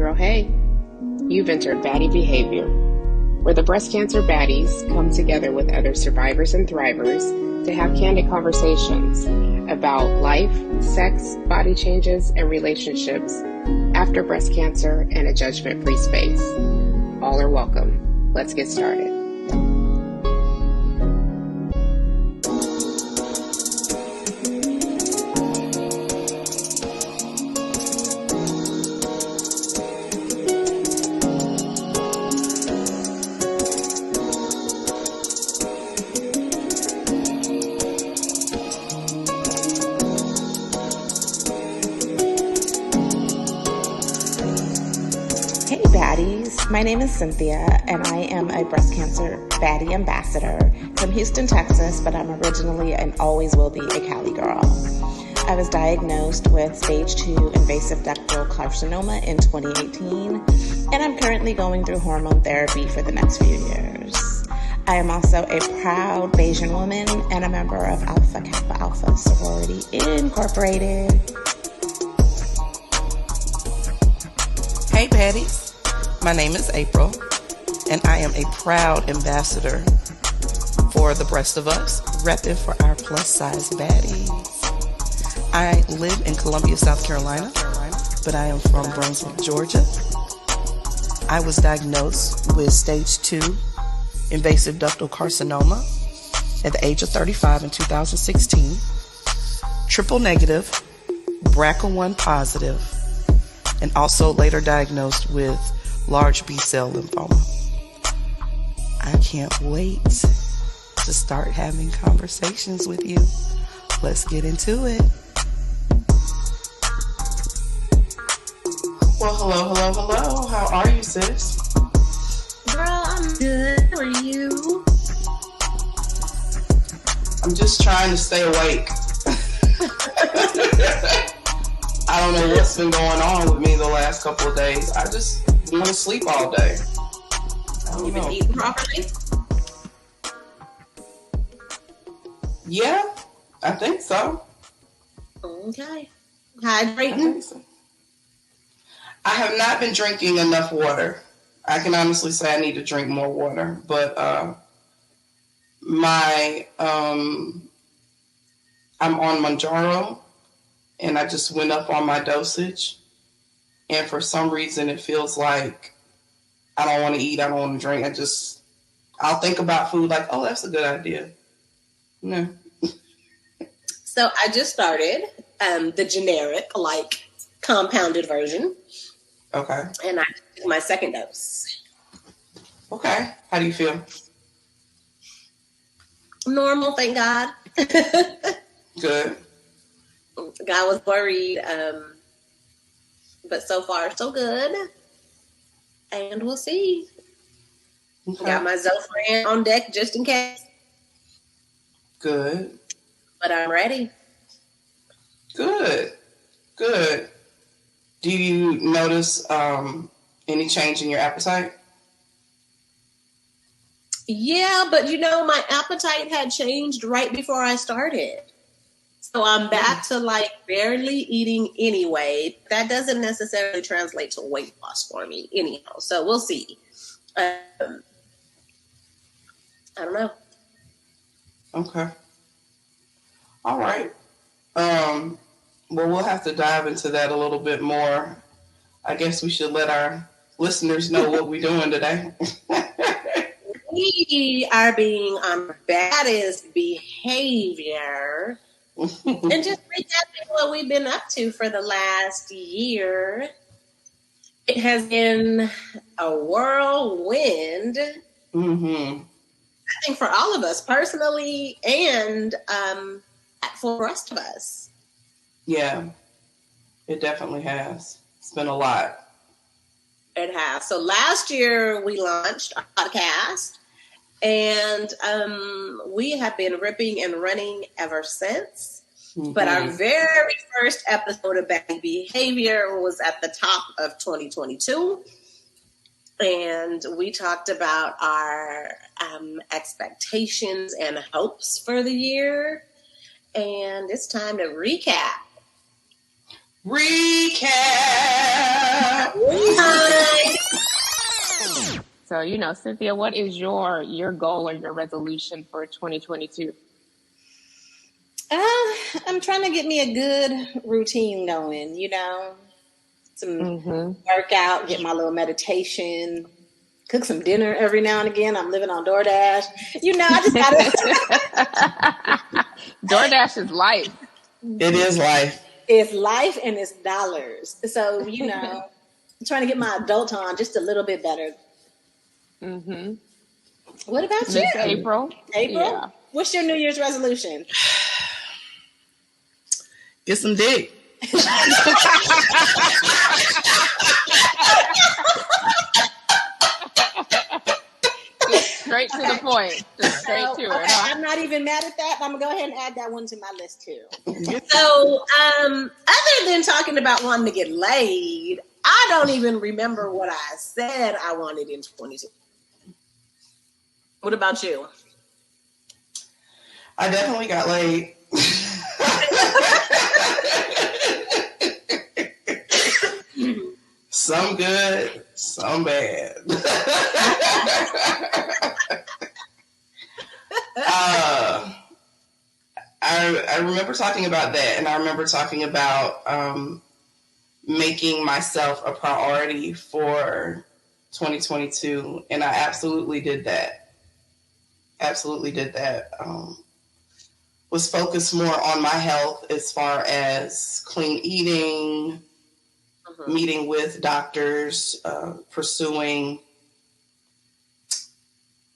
girl, hey. You've entered Baddie Behavior, where the breast cancer baddies come together with other survivors and thrivers to have candid conversations about life, sex, body changes, and relationships after breast cancer in a judgment-free space. All are welcome. Let's get started. My name is Cynthia, and I am a breast cancer Baddie ambassador from Houston, Texas, but I'm originally and always will be a Cali girl. I was diagnosed with stage 2 invasive ductal carcinoma in 2018, and I'm currently going through hormone therapy for the next few years. I am also a proud Bayesian woman and a member of Alpha Kappa Alpha Sorority Incorporated. Hey, baddies. My name is April, and I am a proud ambassador for the Breast of Us, repping for our plus-size baddies. I live in Columbia, South Carolina, but I am from Brunswick, Georgia. I was diagnosed with stage 2 invasive ductal carcinoma at the age of 35 in 2016, triple negative, BRCA1 positive, and also later diagnosed with large B-cell lymphoma. I can't wait to start having conversations with you. Let's get into it. Well, hello. How are you, sis? Girl, I'm good. How are you? I'm just trying to stay awake. I don't know what's been going on with me the last couple of days. I just want to sleep all day. You been eating properly? Yeah, I think so. Okay. Hydrate. I think so. I have not been drinking enough water. I can honestly say I need to drink more water, but I'm on Manjaro, and I just went up on my dosage. And for some reason, it feels like I don't want to eat, I don't want to drink. I'll think about food like, oh, that's a good idea. No. So I just started the generic, compounded version. Okay. And I took my second dose. Okay. How do you feel? Normal, thank God. Good. God was worried. But so far, so good. And we'll see. Okay. Got my Zofran on deck just in case. Good. But I'm ready. Good. Do you notice any change in your appetite? Yeah, but my appetite had changed right before I started. So I'm back to barely eating anyway. That doesn't necessarily translate to weight loss for me anyhow. So we'll see. I don't know. Okay. All right. Well, we'll have to dive into that a little bit more. I guess we should let our listeners know what we're doing today. We are being on baddest behavior. And just recapping what we've been up to for the last year. It has been a whirlwind. Mm-hmm. I think for all of us personally and for the rest of us. Yeah, it definitely has. It's been a lot. It has. So last year we launched our podcast. And we have been ripping and running ever since. Mm-hmm. But our very first episode of Baddie Behavior was at the top of 2022. And we talked about our expectations and hopes for the year. And it's time to recap. Recap! So, Cynthia, what is your goal or your resolution for 2022? I'm trying to get me a good routine going, some workout, get my little meditation, cook some dinner every now and again. I'm living on DoorDash. I just gotta. DoorDash is life. It is life. It's life and it's dollars. So, I'm trying to get my adult on just a little bit better. Mm-hmm. What about you? Miss April? Yeah. What's your New Year's resolution? Get some dick. Straight to the point. Just straight to it. Huh? I'm not even mad at that. I'm going to go ahead and add that one to my list too. So, other than talking about wanting to get laid, I don't even remember what I said I wanted in 22. What about you? I definitely got laid. Some good, some bad. I remember talking about that, and I remember talking about making myself a priority for 2022, and I absolutely did that. Was focused more on my health as far as clean eating, meeting with doctors, pursuing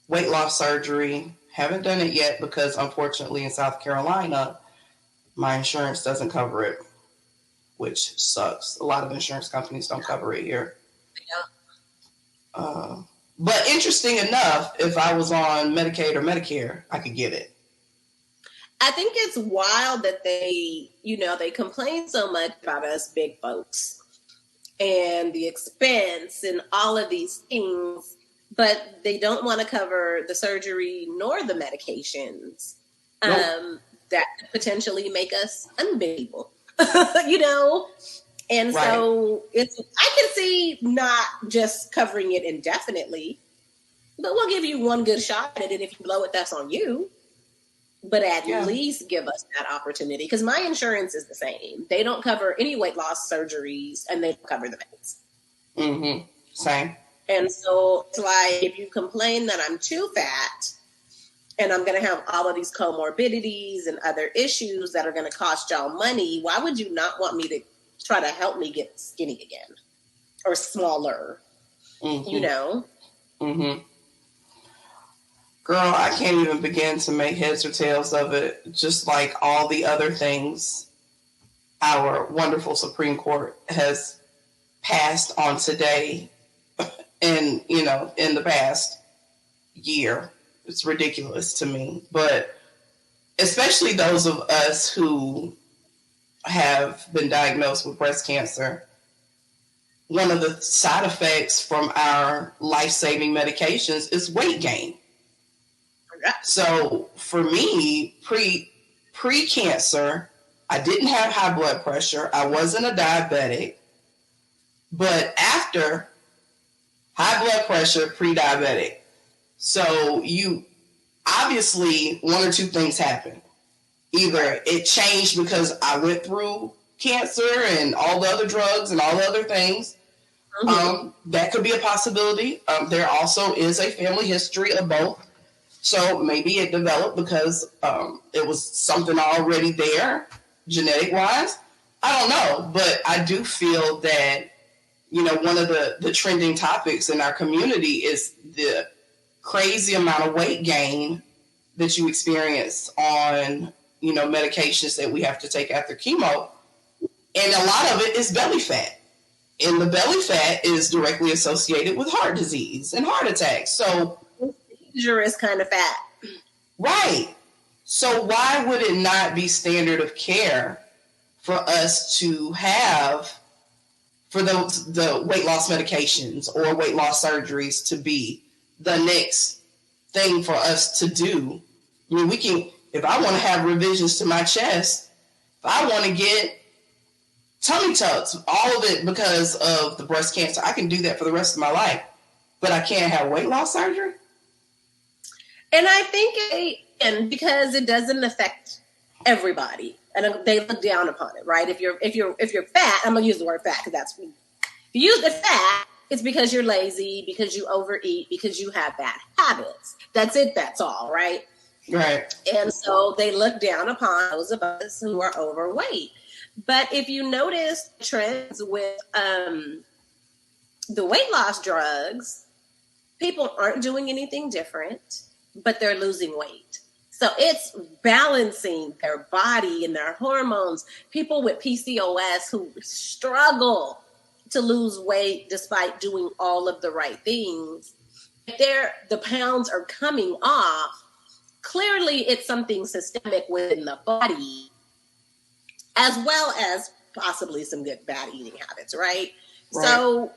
weight loss surgery. Haven't done it yet because unfortunately in South Carolina, my insurance doesn't cover it, which sucks. A lot of insurance companies don't cover it here. Yeah. But interesting enough, if I was on Medicaid or Medicare, I could get it. I think it's wild that they complain so much about us big folks and the expense and all of these things, but they don't want to cover the surgery nor the medications that could potentially make us unbeatable, And right. So I can see not just covering it indefinitely, but we'll give you one good shot at it. If you blow it, that's on you. But at least give us that opportunity, because my insurance is the same. They don't cover any weight loss surgeries, and they don't cover the meds. Mm-hmm. Same. And so it's like, if you complain that I'm too fat and I'm going to have all of these comorbidities and other issues that are going to cost y'all money, why would you not want me to try to help me get skinny again or smaller? Mm-hmm. Girl, I can't even begin to make heads or tails of it. Just like all the other things our wonderful Supreme Court has passed on today and, in the past year. It's ridiculous to me. But especially those of us who have been diagnosed with breast cancer, one of the side effects from our life-saving medications is weight gain. So for me, pre-cancer, I didn't have high blood pressure. I wasn't a diabetic. But after, high blood pressure, pre-diabetic. So you obviously, one or two things happen. Either it changed because I went through cancer and all the other drugs and all the other things. Mm-hmm. That could be a possibility. There also is a family history of both. So maybe it developed because it was something already there, genetic-wise. I don't know, but I do feel that, one of the trending topics in our community is the crazy amount of weight gain that you experience on, medications that we have to take after chemo. And a lot of it is belly fat. And the belly fat is directly associated with heart disease and heart attacks. So dangerous kind of fat. Right. So why would it not be standard of care for us to have, for the weight loss medications or weight loss surgeries to be the next thing for us to do? I mean, if I want to have revisions to my chest, if I want to get tummy tucks, all of it because of the breast cancer, I can do that for the rest of my life. but I can't have weight loss surgery? And I think because it doesn't affect everybody, and they look down upon it, right? If you're fat, I'm gonna use the word fat because that's, if you use the fat, it's because you're lazy, because you overeat, because you have bad habits. That's it. That's all, right? Right. And so they look down upon those of us who are overweight. But if you notice trends with the weight loss drugs, people aren't doing anything different, but they're losing weight. So it's balancing their body and their hormones. People with PCOS who struggle to lose weight despite doing all of the right things, the pounds are coming off. Clearly, it's something systemic within the body, as well as possibly some good bad eating habits, right? So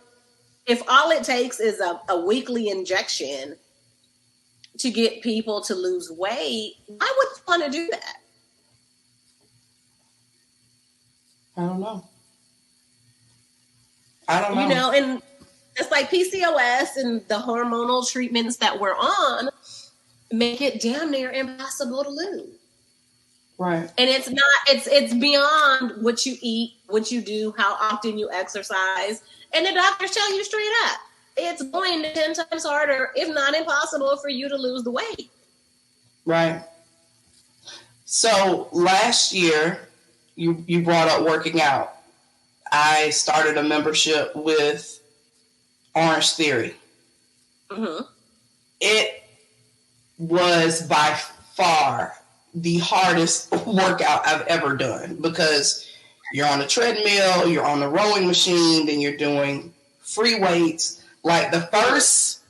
if all it takes is a weekly injection to get people to lose weight, why would you want to do that? I don't know. You know, and it's like PCOS and the hormonal treatments that we're on make it damn near impossible to lose. Right. And it's beyond what you eat, what you do, how often you exercise. And the doctors tell you straight up, it's going to 10 times harder, if not impossible, for you to lose the weight. Right. So last year, you brought up working out. I started a membership with Orange Theory. Mm-hmm. It was by far the hardest workout I've ever done because you're on a treadmill, you're on the rowing machine, then you're doing free weights. Like the first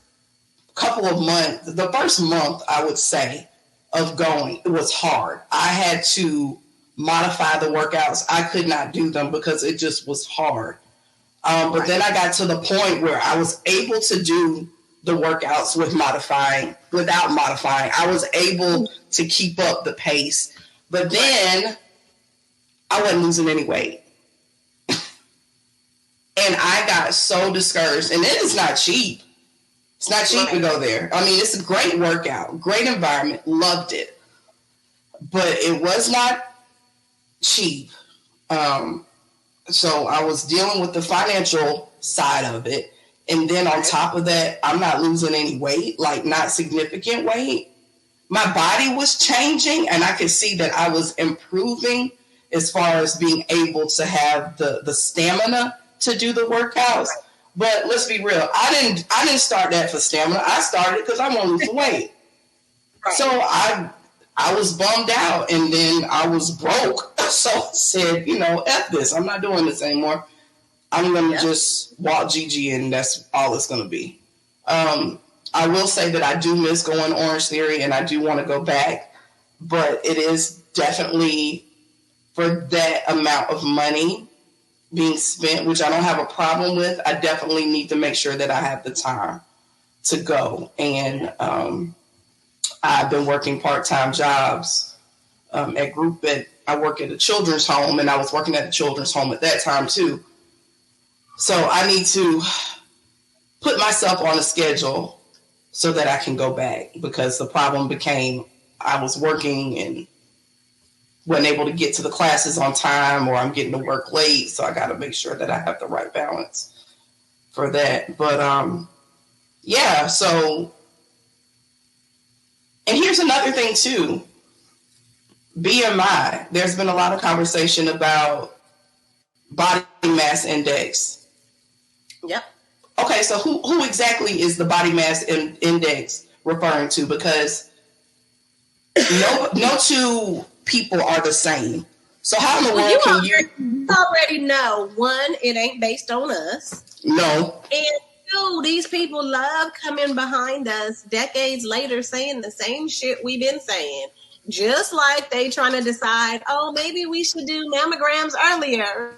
month, I would say, of going, it was hard. I had to modify the workouts. I could not do them because it just was hard. But then I got to the point where I was able to do the workouts without modifying. I was able to keep up the pace. But then I wasn't losing any weight. And I got so discouraged. And it is not cheap. It's not cheap to go there. I mean, it's a great workout, great environment, loved it. But it was not cheap. So I was dealing with the financial side of it. And then on top of that, I'm not losing any weight, like not significant weight. My body was changing and I could see that I was improving as far as being able to have the stamina to do the workouts. But let's be real. I didn't start that for stamina. I started because I want to lose weight. So I was bummed out and then I was broke. So I said, F this. I'm not doing this anymore. I'm going to just walk Gigi and that's all it's going to be. I will say that I do miss going Orange Theory and I do want to go back. But it is definitely for that amount of money being spent, which I don't have a problem with. I definitely need to make sure that I have the time to go. And I've been working part-time jobs I work at a children's home, and I was working at the children's home at that time too. So I need to put myself on a schedule so that I can go back, because the problem became I was working and wasn't able to get to the classes on time, or I'm getting to work late. So I got to make sure that I have the right balance for that. But so, and here's another thing too. BMI, there's been a lot of conversation about body mass index. Yep. Okay, so who exactly is the body mass index referring to? Because no two people are the same. So how in the world can you already know, one, it ain't based on us. No. And two, these people love coming behind us decades later saying the same shit we've been saying. Just like they trying to decide, maybe we should do mammograms earlier.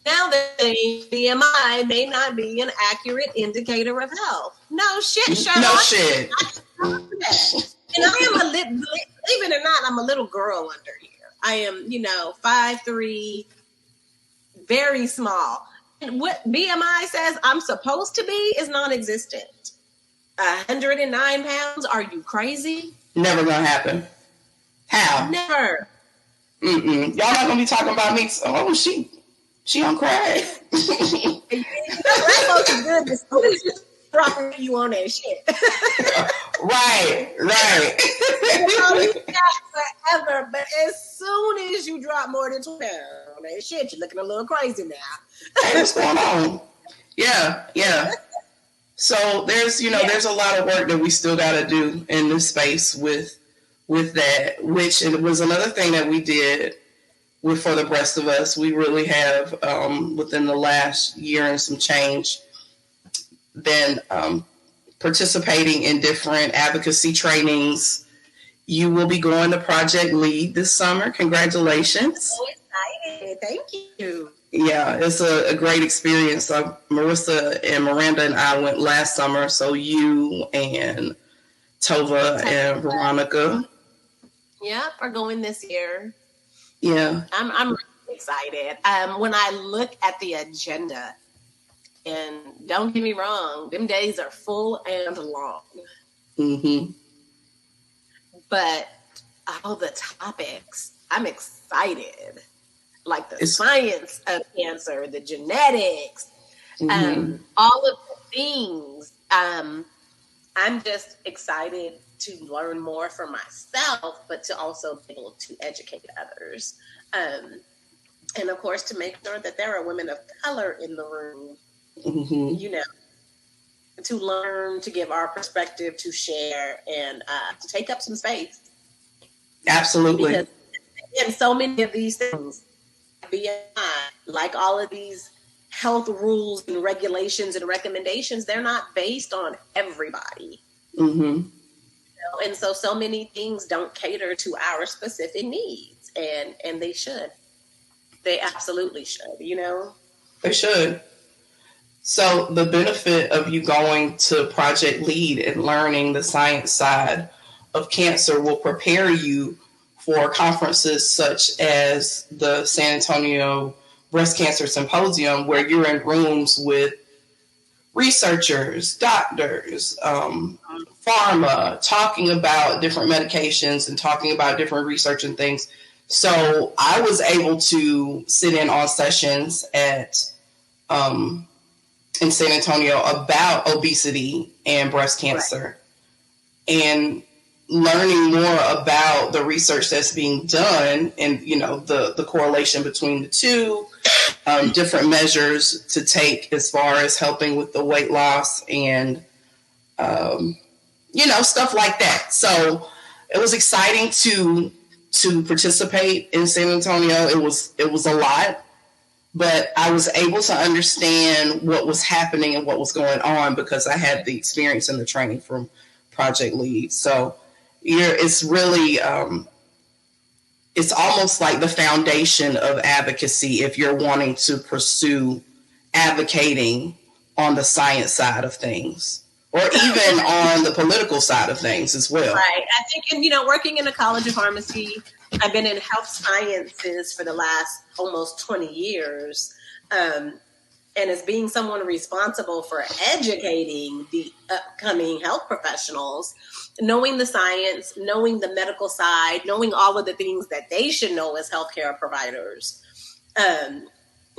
Now that BMI may not be an accurate indicator of health. No shit, Sherlock. No shit. And I am believe it or not, I'm a little girl under here. I am, 5'3", very small. And what BMI says I'm supposed to be is non-existent. 109 pounds? Are you crazy? Never gonna happen. How? Never. Y'all not gonna be talking about me. Oh, she on crack. Black folks is good as soon as you drop you on that shit. Right. You got forever, but as soon as you drop more than 2 pounds on that shit, you're looking a little crazy now. Hey, what's going on? Yeah. So there's a lot of work that we still got to do in this space with that, which it was another thing that we did with For the Rest of Us. We really have within the last year and some change been participating in different advocacy trainings. You will be going to Project Lead this summer. Congratulations. So excited. Thank you. Yeah, it's a great experience. Marissa and Miranda and I went last summer, so you and Tova and Veronica. Yep, are going this year. Yeah. I'm really excited. When I look at the agenda, and don't get me wrong, them days are full and long. Mm-hmm. But all the topics, I'm excited. Like the science of cancer, the genetics, all of the things. I'm just excited to learn more for myself, but to also be able to educate others. And of course, to make sure that there are women of color in the room, to learn, to give our perspective, to share, and to take up some space. Absolutely. Because in so many of these things, beyond, like all of these health rules and regulations and recommendations, they're not based on everybody. Mm-hmm. And so many things don't cater to our specific needs, and they should. They absolutely should, They should. So the benefit of you going to Project Lead and learning the science side of cancer will prepare you for conferences such as the San Antonio Breast Cancer Symposium, where you're in rooms with researchers, doctors, pharma, talking about different medications and talking about different research and things. So I was able to sit in on sessions in San Antonio about obesity and breast cancer, and learning more about the research that's being done and, the correlation between the two, different measures to take as far as helping with the weight loss and, stuff like that. So it was exciting to participate in San Antonio. It was a lot, but I was able to understand what was happening and what was going on because I had the experience and the training from Project Lead. So it's really, it's almost like the foundation of advocacy if you're wanting to pursue advocating on the science side of things, or even on the political side of things as well. Right. I think, working in a college of pharmacy, I've been in health sciences for the last almost 20 years. And as being someone responsible for educating the upcoming health professionals, knowing the science, knowing the medical side, knowing all of the things that they should know as healthcare providers,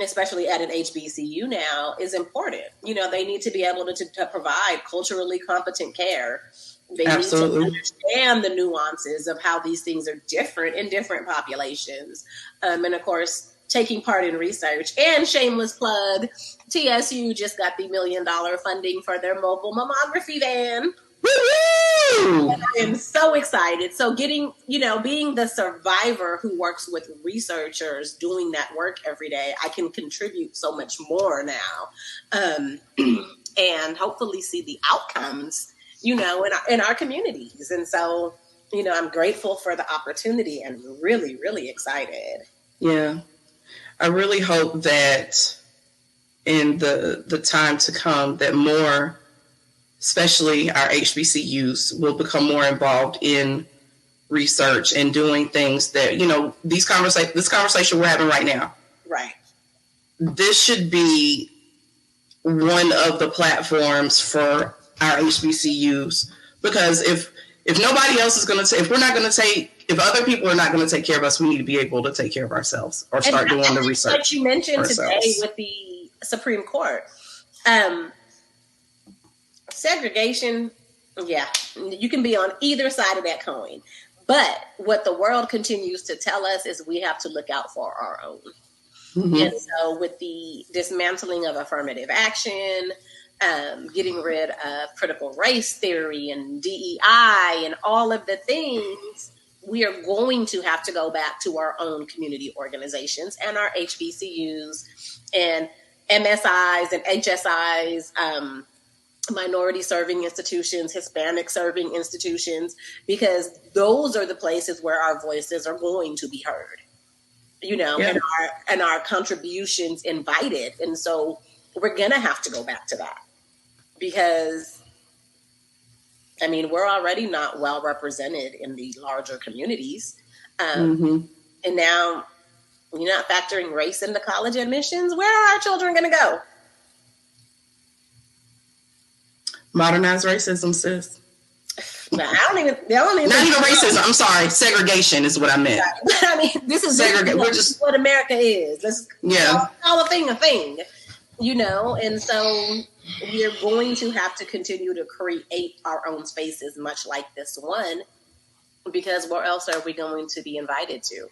especially at an HBCU now, is important. They need to be able to provide culturally competent care. They Absolutely. need to understand the nuances of how these things are different in different populations. And of course, taking part in research. And shameless plug, TSU just got the $1 million funding for their mobile mammography van. Woo-hoo! And I am so excited. So getting, being the survivor who works with researchers doing that work every day, I can contribute so much more now, and hopefully see the outcomes, in our communities. And so, I'm grateful for the opportunity and really, really excited. Yeah. I really hope that in the time to come that more, especially our HBCUs, will become more involved in research and doing things that, this conversation we're having right now. Right. This should be one of the platforms for our HBCUs, because if nobody else is going to take, if other people are not going to take care of us, we need to be able to take care of ourselves or start doing the research. Like you mentioned today with the Supreme Court, segregation, yeah, you can be on either side of that coin. But what the world continues to tell us is we have to look out for our own. Mm-hmm. And so with the dismantling of affirmative action, getting rid of critical race theory and DEI and all of the things, we are going to have to go back to our own community organizations and our HBCUs and MSIs and HSIs, minority serving institutions, Hispanic serving institutions, because those are the places where our voices are going to be heard, and our contributions invited. And so we're going to have to go back to that because, we're already not well represented in the larger communities. And now you're not factoring race into college admissions. Where are our children going to go? Modernized racism, sis. Not even racism. I'm sorry. Segregation is what I meant. This is what America is. Let's call a thing. And so we're going to have to continue to create our own spaces, much like this one, because where else are we going to be invited to?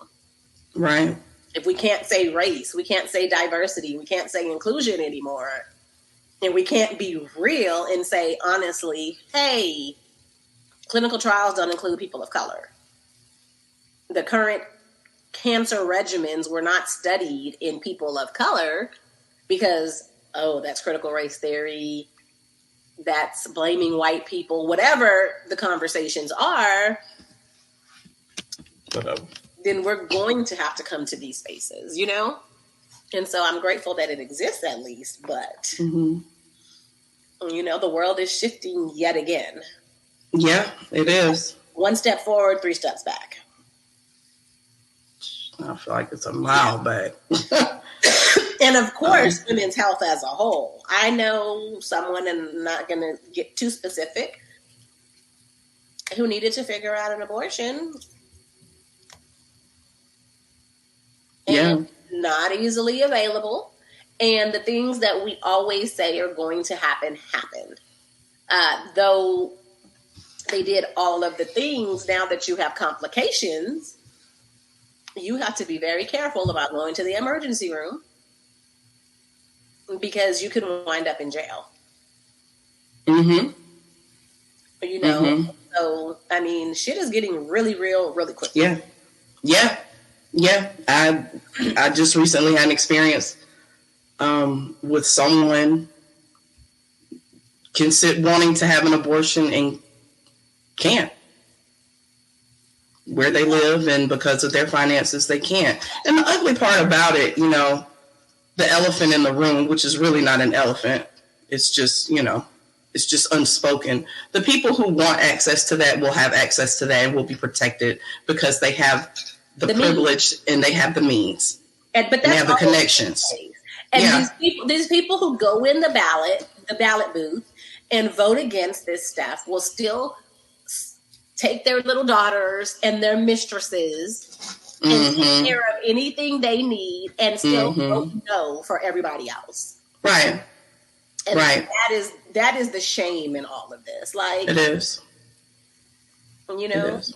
Right. If we can't say race, we can't say diversity, we can't say inclusion anymore. And we can't be real and say, honestly, hey, clinical trials don't include people of color. The current cancer regimens were not studied in people of color because, that's critical race theory, that's blaming white people, whatever the conversations are, then we're going to have to come to these spaces, And so I'm grateful that it exists at least, but, the world is shifting yet again. Yeah, it is. 1 step forward, 3 steps back. I feel like it's a mile back. And of course, women's health as a whole. I know someone, and I'm not going to get too specific, who needed to figure out an abortion. And not easily available. And the things that we always say are going to happen, happened. Though they did all of the things, now that you have complications, you have to be very careful about going to the emergency room because you can wind up in jail. So, shit is getting really real really quickly. Yeah. I just recently had an experience with someone wanting to have an abortion and can't. Where they live, and because of their finances, they can't. And the ugly part about it, the elephant in the room, which is really not an elephant, it's just, it's just unspoken. The people who want access to that will have access to that and will be protected because they have the privilege and they have the means. But they have the connections. And these people who go in the ballot booth and vote against this stuff will still take their little daughters and their mistresses and take care of anything they need and still vote no for everybody else. Right. And that is the shame in all of this. Like, it is. It is.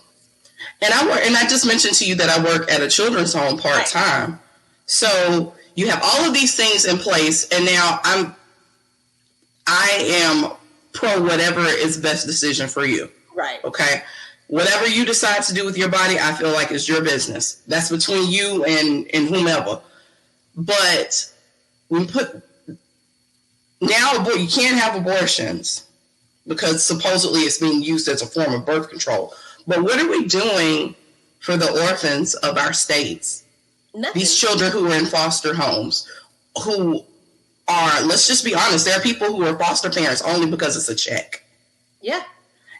And I just mentioned to you that I work at a children's home part-time. Right. So you have all of these things in place, and now I am pro whatever is best decision for you. Right. Okay. Whatever you decide to do with your body, I feel like is your business. That's between you and whomever. But you can't have abortions because supposedly it's being used as a form of birth control. But what are we doing for the orphans of our states? Nothing. These children who are in foster homes, who are, let's just be honest, there are people who are foster parents only because it's a check. Yeah.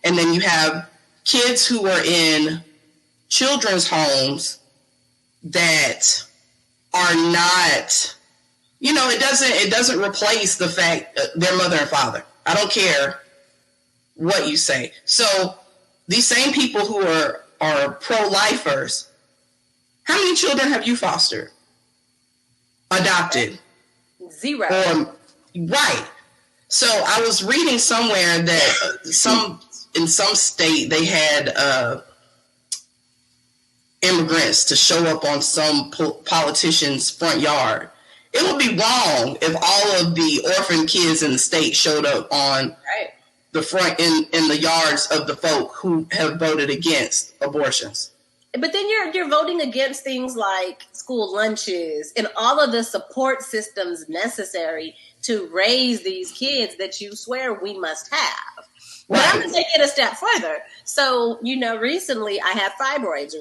And then you have kids who are in children's homes that are not, it doesn't replace the fact their mother and father. I don't care what you say. So these same people who are pro-lifers, how many children have you fostered? Adopted? 0. Right. So I was reading somewhere that in some state they had immigrants to show up on some politician's front yard. It would be wrong if all of the orphan kids in the state showed up on the front in the yards of the folk who have voted against abortions. But then you're voting against things like school lunches and all of the support systems necessary to raise these kids that you swear we must have. But I'm going to take it a step further. So, recently I had fibroids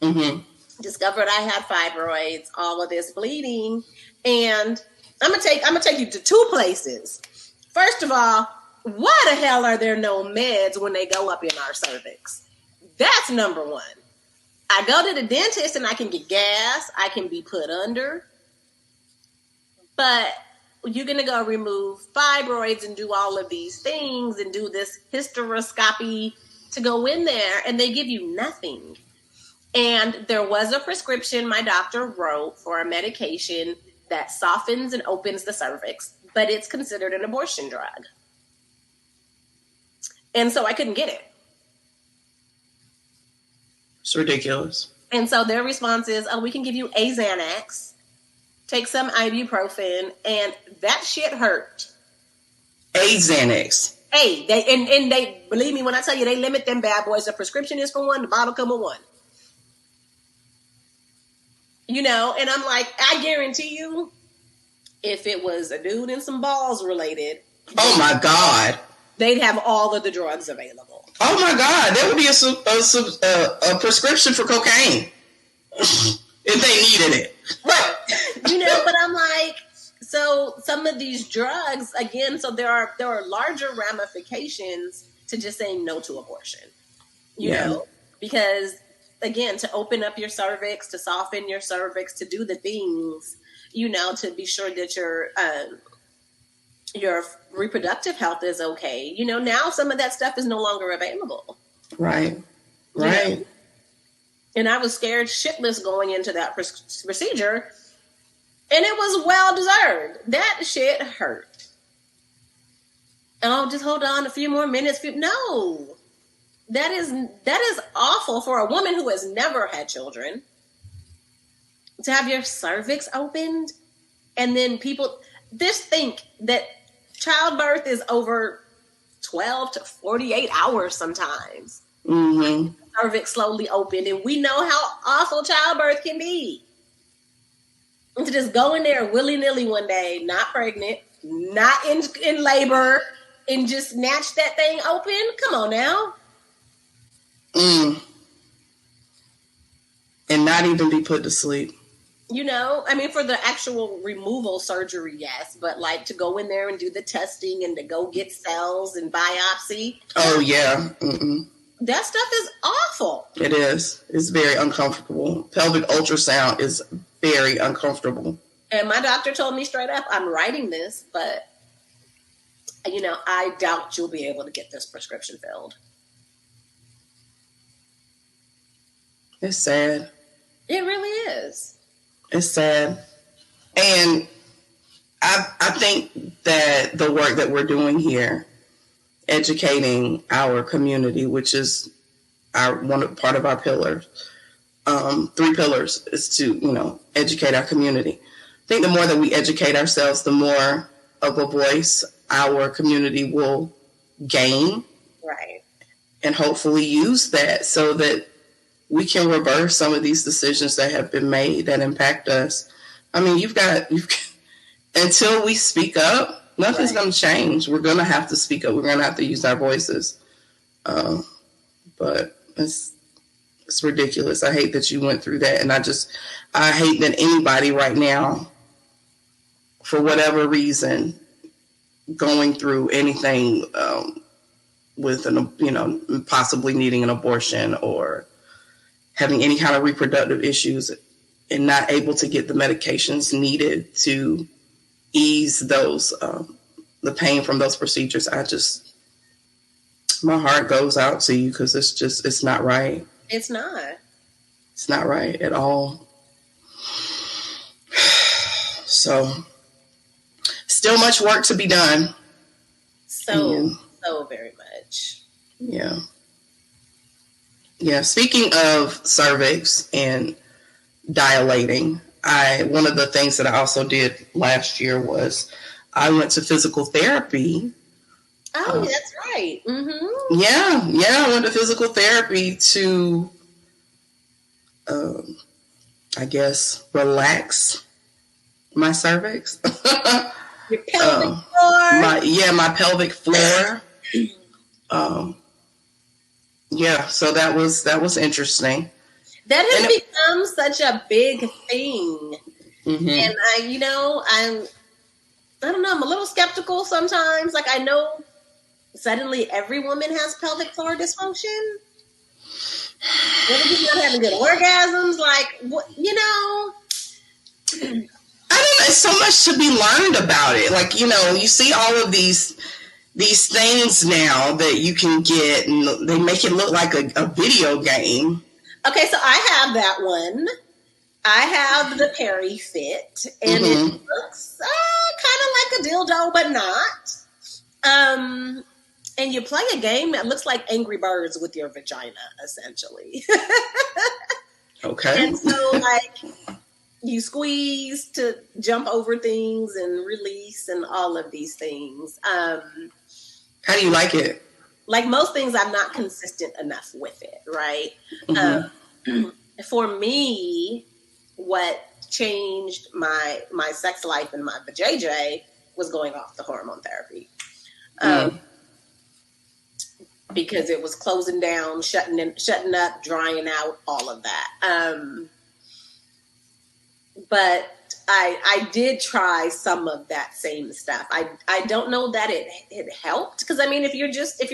removed. Discovered I had fibroids, all of this bleeding. And I'm going to take you to 2 places. First of all, why the hell are there no meds when they go up in our cervix? That's number one. I go to the dentist and I can get gas. I can be put under. But you're going to go remove fibroids and do all of these things and do this hysteroscopy to go in there, and they give you nothing. And there was a prescription my doctor wrote for a medication that softens and opens the cervix, but it's considered an abortion drug. And so I couldn't get it. It's ridiculous. And so their response is, we can give you a Xanax, take some ibuprofen, and that shit hurt. A Xanax. They believe me when I tell you, they limit them bad boys. The prescription is for 1, the bottle come with 1. And I'm like, I guarantee you, if it was a dude and some balls related. Oh my God. They'd have all of the drugs available. Oh my God. There would be a prescription for cocaine if they needed it. Right. But I'm like, so some of these drugs, again, so there are larger ramifications to just saying no to abortion, you know, because again, to open up your cervix, to soften your cervix, to do the things, to be sure that your reproductive health is okay. Now some of that stuff is no longer available. Right. And I was scared shitless going into that procedure. And it was well deserved. That shit hurt. Oh, just hold on a few more minutes. No. That is awful for a woman who has never had children. To have your cervix opened. And then people just think that childbirth is over 12 to 48 hours sometimes. Cervix slowly opened. And we know how awful childbirth can be. And to just go in there willy-nilly one day, not pregnant, not in labor, and just snatch that thing open? Come on now. And not even be put to sleep. For the actual removal surgery, yes. But like to go in there and do the testing and to go get cells and biopsy. Oh, yeah. That stuff is awful. It is. It's very uncomfortable. Pelvic ultrasound is very uncomfortable. And my doctor told me straight up, I'm writing this, but, I doubt you'll be able to get this prescription filled. It's sad. It really is. It's sad. And I think that the work that we're doing here, educating our community, which is part of our pillars, 3 pillars is to, educate our community. I think the more that we educate ourselves, the more of a voice our community will gain. Right. And hopefully use that so that we can reverse some of these decisions that have been made that impact us. I mean, you've got until we speak up, nothing's going to change. We're going to have to speak up. We're going to have to use our voices. But it's ridiculous. I hate that you went through that. And I hate that anybody right now, for whatever reason, going through anything with possibly needing an abortion or having any kind of reproductive issues and not able to get the medications needed to ease those, the pain from those procedures. My heart goes out to you because it's not right. It's not. It's not right at all. So, still much work to be done. So very much. Yeah. Yeah. Speaking of cervix and dilating, one of the things that I also did last year was I went to physical therapy. Oh, that's right. Mm-hmm. Yeah. I went to physical therapy to, I guess, relax my cervix. Your pelvic floor. My pelvic floor. So that was interesting. That has become such a big thing. Mm-hmm. And I don't know, I'm a little skeptical sometimes. Like, I know suddenly every woman has pelvic floor dysfunction. What if you're not having good orgasms? Like, what, I don't know. It's so much to be learned about it. Like, you see all of these things now that you can get, and they make it look like a video game. Okay, so I have that one. I have the Perry Fit, and it looks kind of like a dildo, but not. And you play a game that looks like Angry Birds with your vagina, essentially. Okay. And so, like, you squeeze to jump over things and release and all of these things. How do you like it? Like most things, I'm not consistent enough with it, right? Mm-hmm. For me, what changed my sex life and my vajayjay was going off the hormone therapy. Because it was closing down, shutting up, drying out, all of that. But I did try some of that same stuff. I don't know that it helped, because I mean, if you're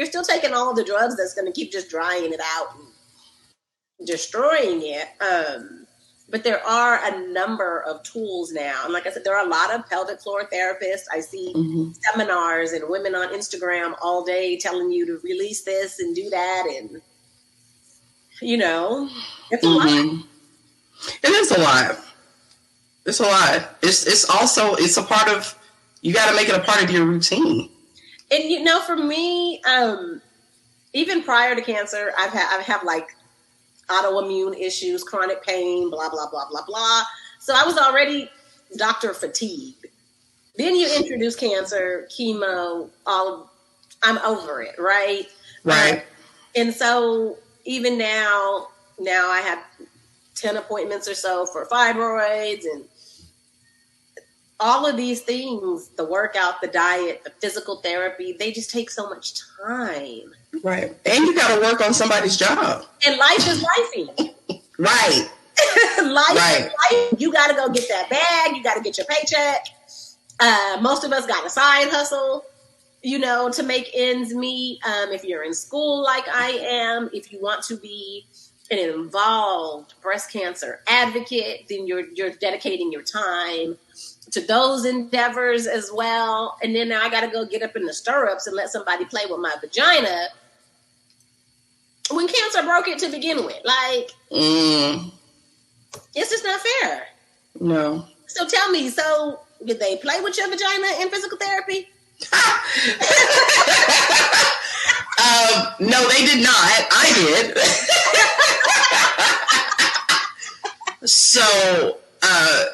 still taking all of the drugs, that's going to keep just drying it out and destroying it. But there are a number of tools now. And like I said, there are a lot of pelvic floor therapists. I see seminars and women on Instagram all day telling you to release this and do that. And, it's a lot. It is a lot. It's a lot. It's also, it's a part of, you got to make it a part of your routine. And, for me, even prior to cancer, I've had like autoimmune issues, chronic pain, blah, blah, blah, blah, blah. So I was already doctor fatigued. Then you introduce cancer, chemo, I'm over it, right? Right. And so even now I have 10 appointments or so for fibroids and all of these things, the workout, the diet, the physical therapy, they just take so much time. Right. And you got to work on somebody's job. And life is lifing. Right. Life is life. You got to go get that bag. You got to get your paycheck. Most of us got a side hustle, to make ends meet. If you're in school like I am, if you want to be an involved breast cancer advocate, then you're dedicating your time to those endeavors as well. And then now I got to go get up in the stirrups and let somebody play with my vagina when cancer broke it to begin with. Like, it's just not fair. No. So tell me, did they play with your vagina in physical therapy? No, they did not. I did. So,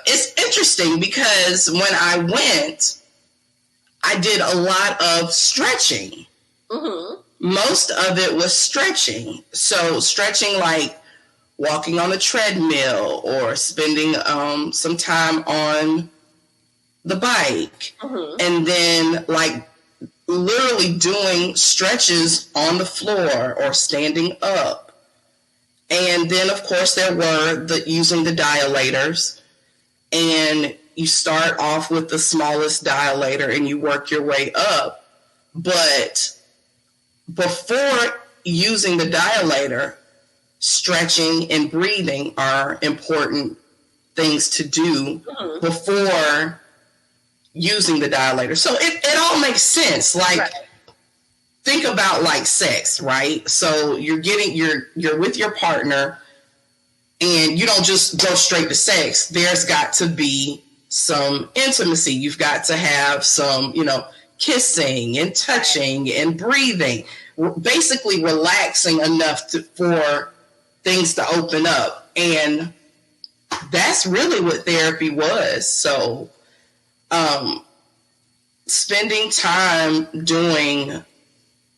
it's interesting because when I went, I did a lot of stretching. Mm-hmm. Most of it was stretching. So stretching, like walking on a treadmill or spending some time on the bike. Mm-hmm. And then like literally doing stretches on the floor or standing up. And then, of course, there were using the dilators. And you start off with the smallest dilator and you work your way up. But before using the dilator, stretching and breathing are important things to do before using the dilator. So it all makes sense. Like, think about like sex, right? So you're with your partner, and you don't just go straight to sex. There's got to be some intimacy. You've got to have some, kissing and touching and breathing, basically relaxing enough for things to open up. And that's really what therapy was. So, spending time doing,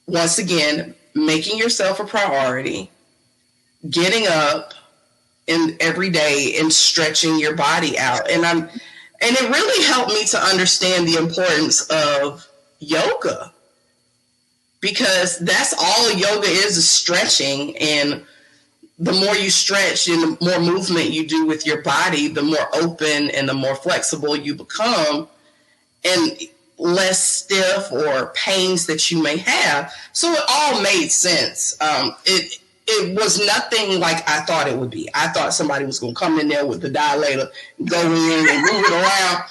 once again, making yourself a priority, getting up every day and stretching your body out. And it really helped me to understand the importance of yoga, because that's all yoga is stretching. And the more you stretch and the more movement you do with your body, the more open and the more flexible you become, and less stiff or pains that you may have. So it all made sense. It was nothing like I thought it would be. I thought somebody was going to come in there with the dilator, go in and move it around.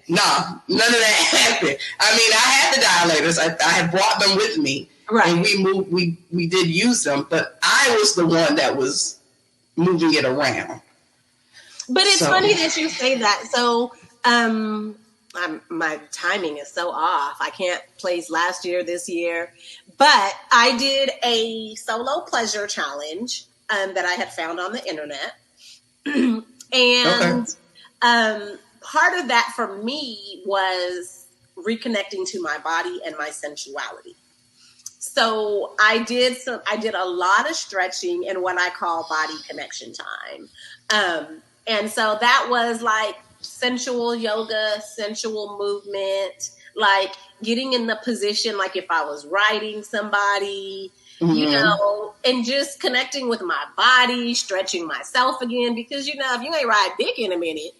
No, none of that happened. I mean, I had the dilators. I had brought them with me. Right. And we did use them, but I was the one that was moving it around. But it's funny that you say that. So, my timing is so off. I can't place last year, this year, but I did a solo pleasure challenge that I had found on the internet. And part of that for me was reconnecting to my body and my sensuality. So I did a lot of stretching and what I call body connection time. And so that was like sensual yoga, sensual movement, like getting in the position, like if I was riding somebody, and just connecting with my body, stretching myself again, because, if you ain't ride dick in a minute,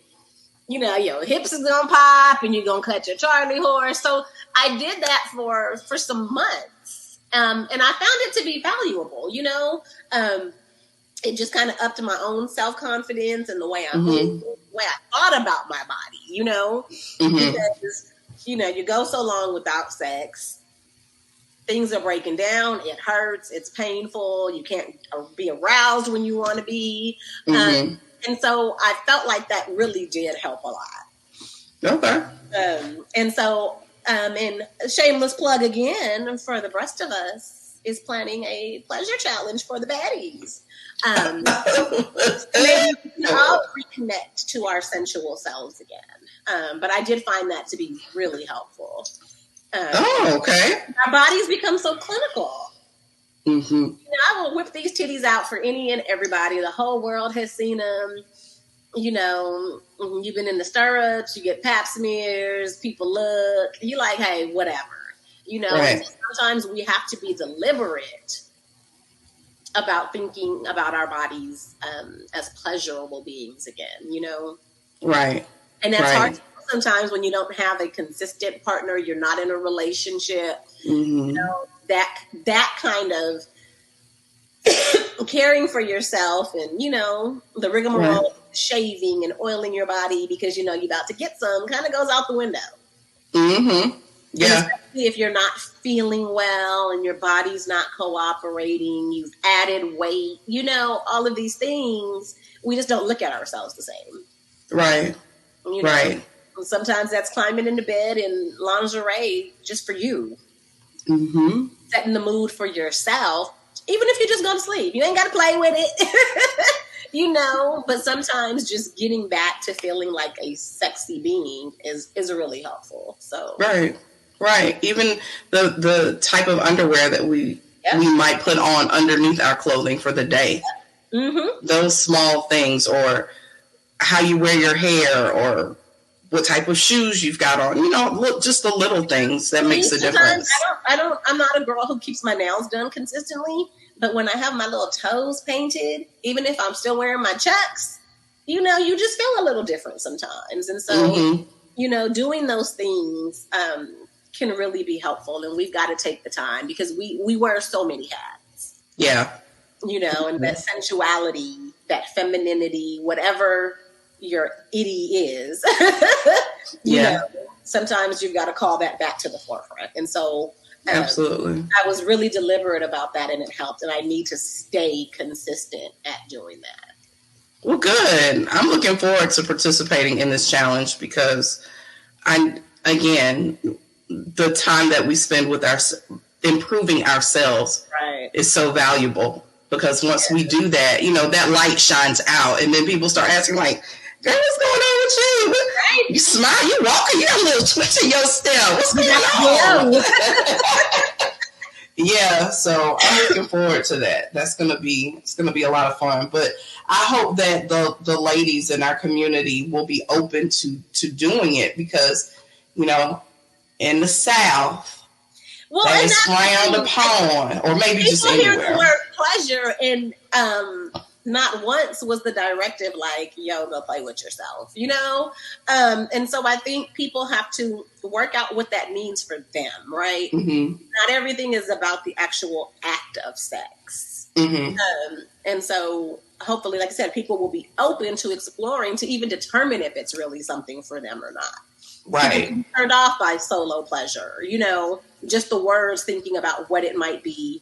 your hips is going to pop and you're going to cut your Charlie horse. So I did that for some months. And I found it to be valuable, it just kind of upped my own self-confidence and the way I moved, the way I thought about my body, because, you go so long without sex, things are breaking down, it hurts, it's painful, you can't be aroused when you want to be. And so I felt like that really did help a lot. Okay. And so, and shameless plug again for the rest of us is planning a pleasure challenge for the baddies. Maybe we can all reconnect to our sensual selves again. But I did find that to be really helpful. Okay. Our bodies become so clinical. I will whip these titties out for any and everybody. The whole world has seen them. You've been in the stirrups, you get pap smears, people look, you like, hey, whatever. Right. Sometimes we have to be deliberate about thinking about our bodies as pleasurable beings again, Right. And that's hard sometimes when you don't have a consistent partner, you're not in a relationship, that kind of caring for yourself and, the rigmarole, shaving and oiling your body because, you're about to get some kind of goes out the window. Yeah. Especially if you're not feeling well and your body's not cooperating, you've added weight, all of these things, we just don't look at ourselves the same. Right. Right. Sometimes that's climbing into bed in lingerie just for you. Setting the mood for yourself, even if you're just going to sleep. You ain't got to play with it, but sometimes just getting back to feeling like a sexy being is really helpful. So Right. Even the type of underwear that we might put on underneath our clothing for the day. Those small things, or how you wear your hair, or what type of shoes you've got on, just the little things that makes a difference. I'm not a girl who keeps my nails done consistently, but when I have my little toes painted, even if I'm still wearing my Chucks, you just feel a little different sometimes. And so, doing those things, can really be helpful, and we've got to take the time because we wear so many hats. Yeah. And that sensuality, that femininity, whatever your itty is, sometimes you've got to call that back to the forefront. And so Absolutely. I was really deliberate about that, and it helped. And I need to stay consistent at doing that. Well, good. I'm looking forward to participating in this challenge because the time that we spend with improving ourselves is so valuable, because once we do that, that light shines out, and then people start asking like, girl, what's going on with you? Right. You smile, you walk, you got a little twitch in your step. What's going on? Yeah, so I'm looking forward to that. It's gonna be a lot of fun. But I hope that the ladies in our community will be open to doing it, because, in the South, that is frowned upon, or maybe just anywhere. People hear the word pleasure, and not once was the directive like, yo, go play with yourself, and so I think people have to work out what that means for them, right? Mm-hmm. Not everything is about the actual act of sex. Mm-hmm. And so hopefully, like I said, people will be open to exploring to even determine if it's really something for them or not. Right. Turned off by solo pleasure, just the words, thinking about what it might be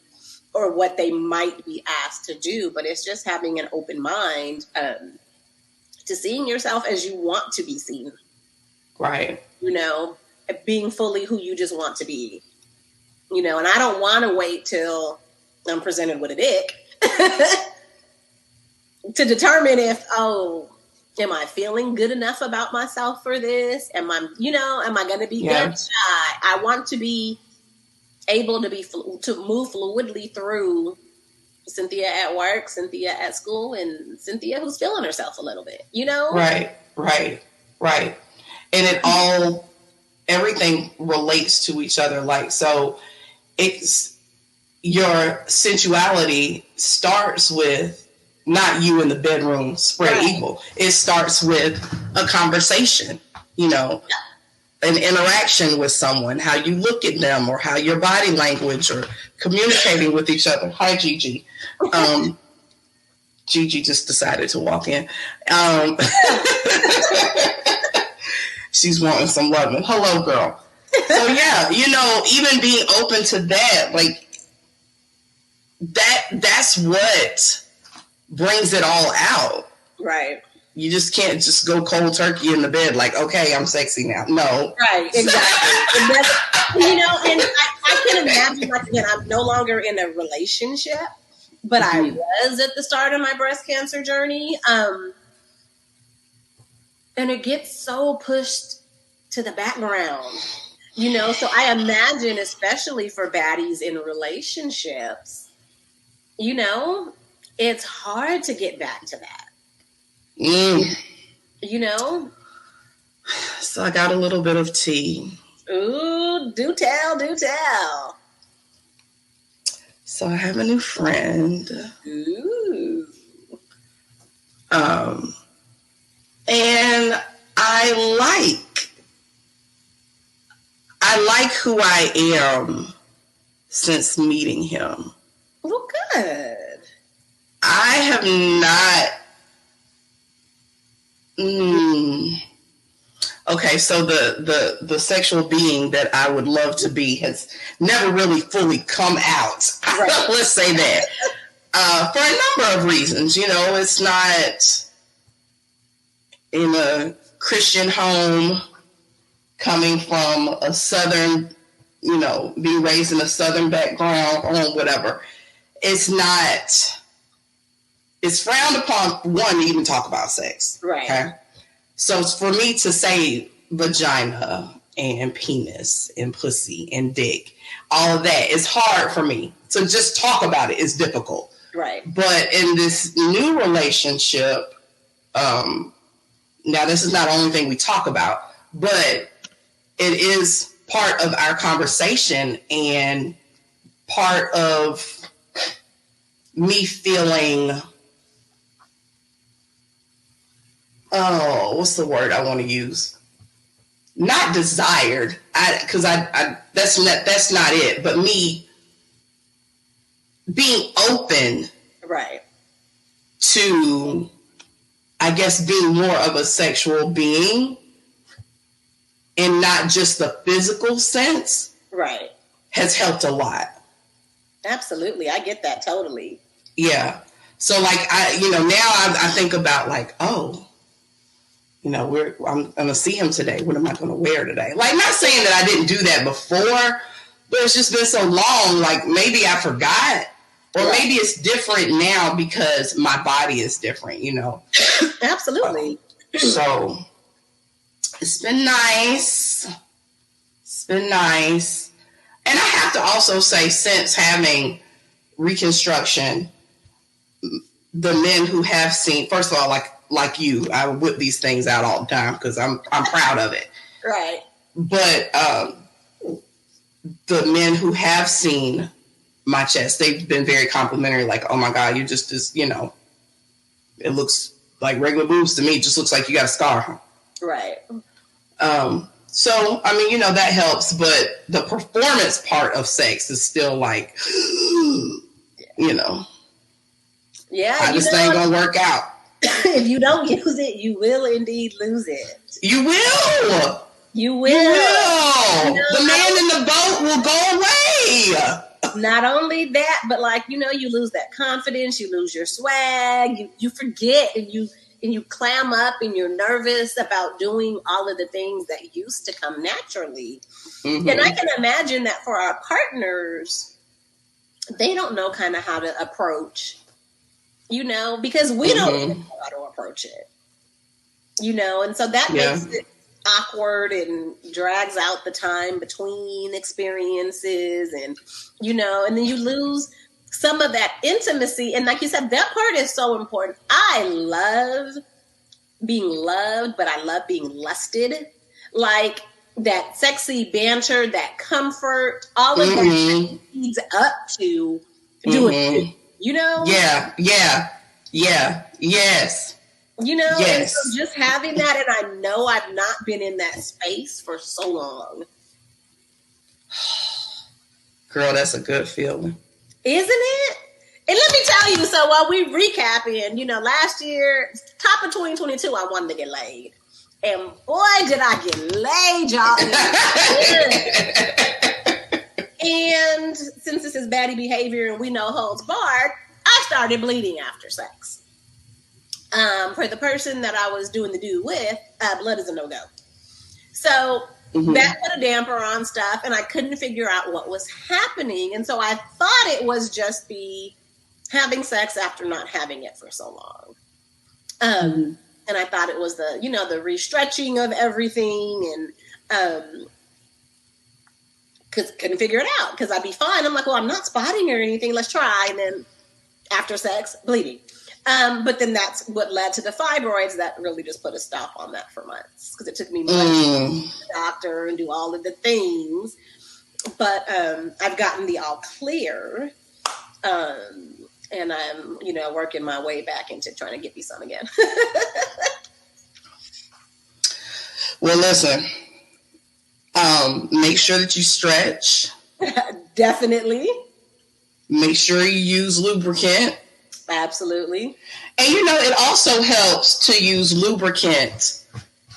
or what they might be asked to do. But it's just having an open mind to seeing yourself as you want to be seen. Right. Being fully who you just want to be. And I don't want to wait till I'm presented with a dick to determine if, am I feeling good enough about myself for this? Am I going to be good shy? I want to be able to move fluidly through Cynthia at work, Cynthia at school, and Cynthia who's feeling herself a little bit, Right. And everything relates to each other. Like, so it's your sensuality starts with not you in the bedroom spread eagle. It starts with a conversation, an interaction with someone, how you look at them, or how your body language, or communicating with each other. Hi, Gigi. Gigi just decided to walk in. She's wanting some loving. Hello, girl. So yeah, even being open to that, like that's what brings it all out. Right. You just can't just go cold turkey in the bed like, okay, I'm sexy now. No. Right, exactly. And I can imagine, like, again, I'm no longer in a relationship, but I was at the start of my breast cancer journey. And it gets so pushed to the background, so I imagine, especially for baddies in relationships, it's hard to get back to that. So I got a little bit of tea. Ooh, do tell. So I have a new friend. Ooh. And I like who I am since meeting him. Well, good. I have not. Okay, so the sexual being that I would love to be has never really fully come out. Right. Let's say that. For a number of reasons. It's not in a Christian home, coming from a Southern, being raised in a Southern background, or whatever. It's frowned upon, one, to even talk about sex. Right. Okay? So for me to say vagina and penis and pussy and dick, all of that is hard for me. So just talk about it is difficult. Right. But in this new relationship, now this is not the only thing we talk about, but it is part of our conversation and part of me feeling, what's the word I want to use? Not desired, because that's not it, but me being open, right, to, I guess, being more of a sexual being, and not just the physical sense, right. has helped a lot. Absolutely. I get that totally. Yeah. So like, now I think about like, oh, I'm going to see him today. What am I going to wear today? Like, not saying that I didn't do that before, but it's just been so long. Like maybe I forgot, or maybe it's different now because my body is different, Absolutely. So it's been nice. It's been nice. And I have to also say, since having reconstruction, the men who have seen, first of all, like you, I whip these things out all the time because I'm proud of it. Right. But the men who have seen my chest, they've been very complimentary. Like, oh my God, you just it looks like regular boobs to me. It just looks like you got a scar. Right. So, I mean, that helps, but the performance part of sex is still like, Yeah. How this thing gonna work out? If you don't use it, you will indeed lose it. You will. You will. The man in the boat will go away. Not only that, but you lose that confidence, you lose your swag, you forget, and you clam up and you're nervous about doing all of the things that used to come naturally. Mm-hmm. And I can imagine that for our partners, they don't know kind of how to approach, because we don't know how to approach it, and so that makes it awkward and drags out the time between experiences, and and then you lose some of that intimacy. And like you said, that part is so important. I love being loved, but I love being lusted. Like that sexy banter, that comfort, all of that leads up to doing it. Yes. And so just having that, and I know I've not been in that space for so long. Girl, that's a good feeling. Isn't it? And let me tell you, so while we recapping, last year, top of 2022, I wanted to get laid. And boy, did I get laid, y'all. And since this is baddie behavior and we know holds barred, I started bleeding after sex. For the person that I was doing the do with, blood is a no-go. So that put a damper on stuff, and I couldn't figure out what was happening. And so I thought it was just the having sex after not having it for so long. And I thought it was the, the restretching of everything, and because couldn't figure it out, because I'd be fine. I'm like, well, I'm not spotting or anything. Let's try. And then after sex, bleeding. But then that's what led to the fibroids that really just put a stop on that for months, because it took me months to go to the doctor and do all of the things. But I've gotten the all clear, and I'm, working my way back into trying to get me some again. Well, listen, make sure that you stretch. Definitely. Make sure you use lubricant. Absolutely. And it also helps to use lubricant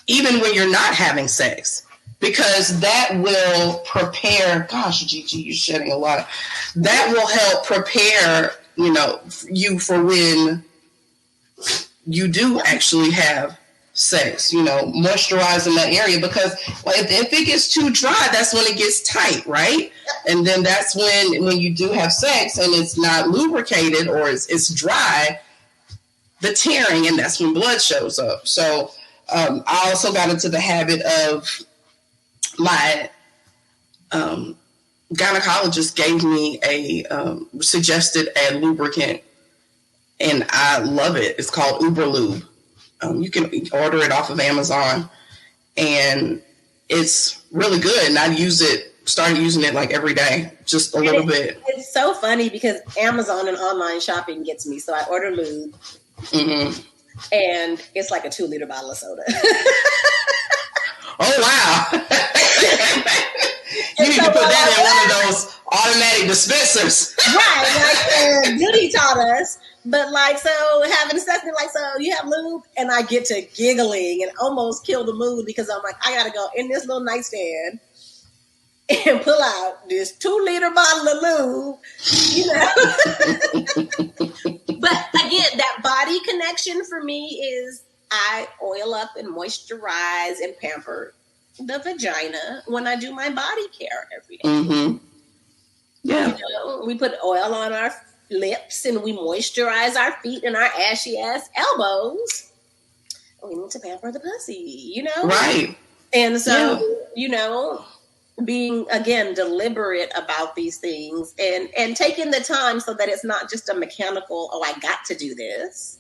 even when you're not having sex, because that will prepare, gosh, Gigi, you're shedding a lot. That will help prepare, you for when you do actually have sex, moisturizing that area, because if it gets too dry, that's when it gets tight, right? And then that's when you do have sex and it's not lubricated or it's dry, the tearing, and that's when blood shows up. So I also got into the habit of my gynecologist gave me suggested a lubricant, and I love it. It's called Uberlube. You can order it off of Amazon, and it's really good. And I started using it like every day, just a little bit. It's so funny because Amazon and online shopping gets me. So I order lube, and it's like a 2-liter bottle of soda. Oh, wow. You need to put that in one of those automatic dispensers. Right, like Judy taught us. But so having sex, so you have lube, and I get to giggling and almost kill the mood, because I'm like, I gotta go in this little nightstand and pull out this 2-liter bottle of lube, you know. But again, that body connection for me is I oil up and moisturize and pamper the vagina when I do my body care every day. Mm-hmm. Yeah. You know, we put oil on our lips and we moisturize our feet and our ashy ass elbows. We need to pamper the pussy, you know? Right. And so, you know, being, again, deliberate about these things and taking the time so that it's not just a mechanical, oh, I got to do this.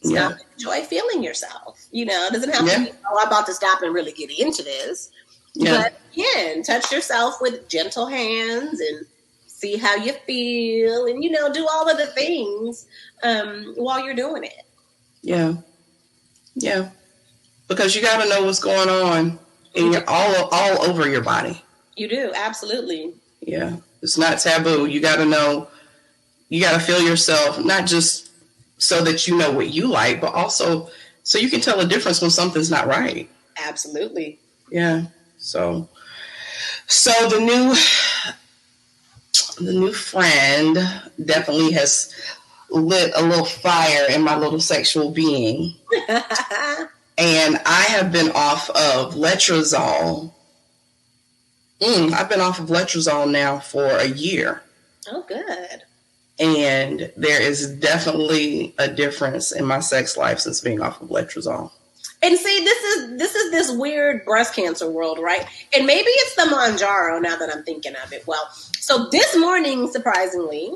Stop and enjoy feeling yourself. You know, it doesn't have to be, oh, I'm about to stop and really get into this. Yeah. But again, touch yourself with gentle hands and see how you feel and, you know, do all of the things while you're doing it. Yeah. Yeah. Because you got to know what's going on in your, all over your body. You do. Absolutely. Yeah. It's not taboo. You got to know, you got to feel yourself, not just so that you know what you like, but also so you can tell a difference when something's not right. Absolutely. Yeah. So the new friend definitely has lit a little fire in my little sexual being. And I have been off of letrozole. I've been off of letrozole now for a year. Oh, good. And there is definitely a difference in my sex life since being off of letrozole. And see, this is this weird breast cancer world, right? And maybe it's the Manjaro now that I'm thinking of it. Well, so this morning, surprisingly,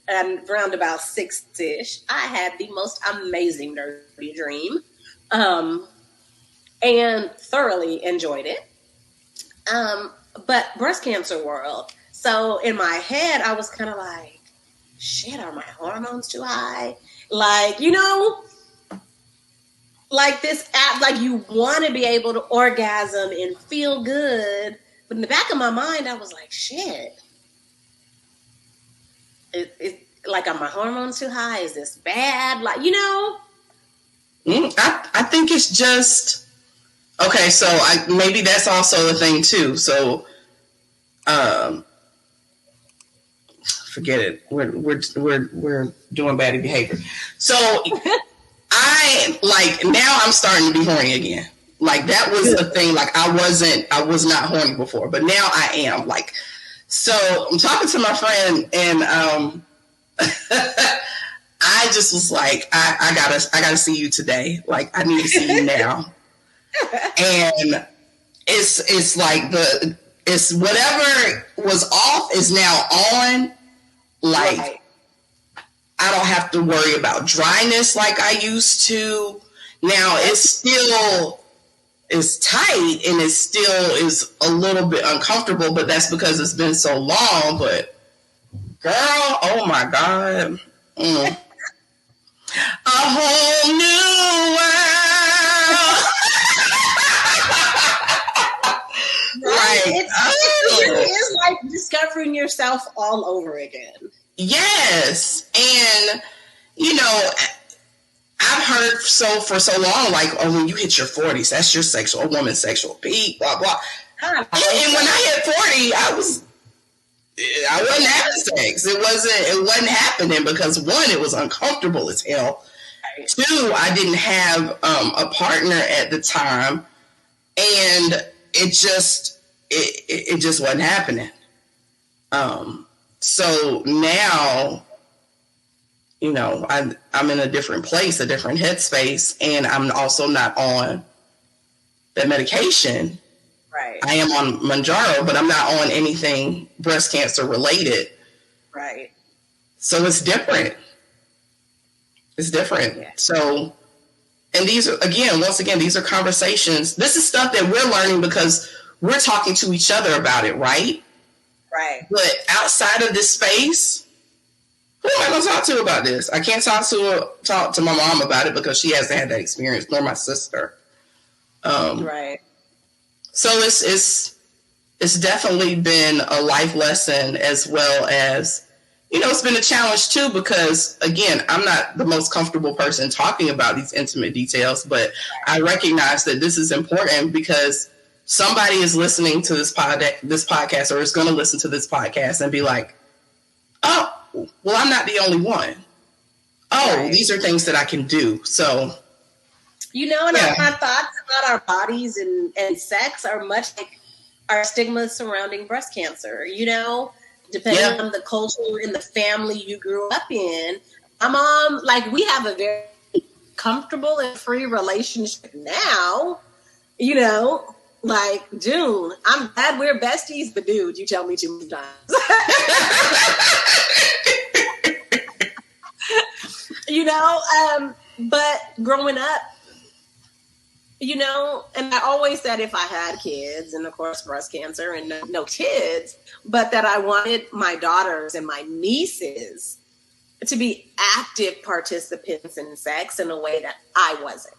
around about 6-ish, I had the most amazing dirty dream. And thoroughly enjoyed it. But breast cancer world. So in my head, I was kind of like, shit, are my hormones too high? Like, you know, like this app, like you want to be able to orgasm and feel good. But in the back of my mind, I was like, shit. It like, are my hormones too high? Is this bad? Like, you know? I think it's just, okay, so maybe that's also a thing too. So, forget it. We're doing Baddie behavior. So I now I'm starting to be horny again. Like that was a thing. Like I was not horny before, but now I am. Like, so I'm talking to my friend and I just was like, I gotta see you today. Like I need to see you now. And it's like it's whatever was off is now on. Like, right. I don't have to worry about dryness like I used to. Now it's tight and it still is a little bit uncomfortable, but that's because it's been so long. But girl, oh my God. A whole new world. Right. It's like discovering yourself all over again. Yes. And, you know, I've heard for so long, like, oh, when you hit your 40s, that's your a woman's sexual peak, blah, blah. And when I hit 40, I wasn't having sex. It wasn't happening because one, it was uncomfortable as hell. Right. Two, I didn't have a partner at the time. And it just wasn't happening. So now, you know, I'm in a different place, a different headspace, and I'm also not on the medication. Right. I am on Manjaro, but I'm not on anything breast cancer related. Right. So it's different. It's different. Yeah. So, and these are, once again, these are conversations. This is stuff that we're learning because we're talking to each other about it, right? Right. But outside of this space, who am I going to talk to about this? I can't talk to my mom about it because she hasn't had that experience, nor my sister. Right. So it's definitely been a life lesson as well as, you know, it's been a challenge too because, again, I'm not the most comfortable person talking about these intimate details, but I recognize that this is important because somebody is listening to this podcast, or is going to listen to this podcast and be like, oh, well, I'm not the only one. Oh, right. These are things that I can do. So, you know, and our thoughts about our bodies and sex are much like our stigmas surrounding breast cancer, you know, depending on the culture and the family you grew up in. My mom, like, we have a very comfortable and free relationship now, you know, like, June, I'm glad we're besties, but dude, you tell me too many times. You know, but growing up, you know, and I always said if I had kids, and of course breast cancer and no kids, but that I wanted my daughters and my nieces to be active participants in sex in a way that I wasn't.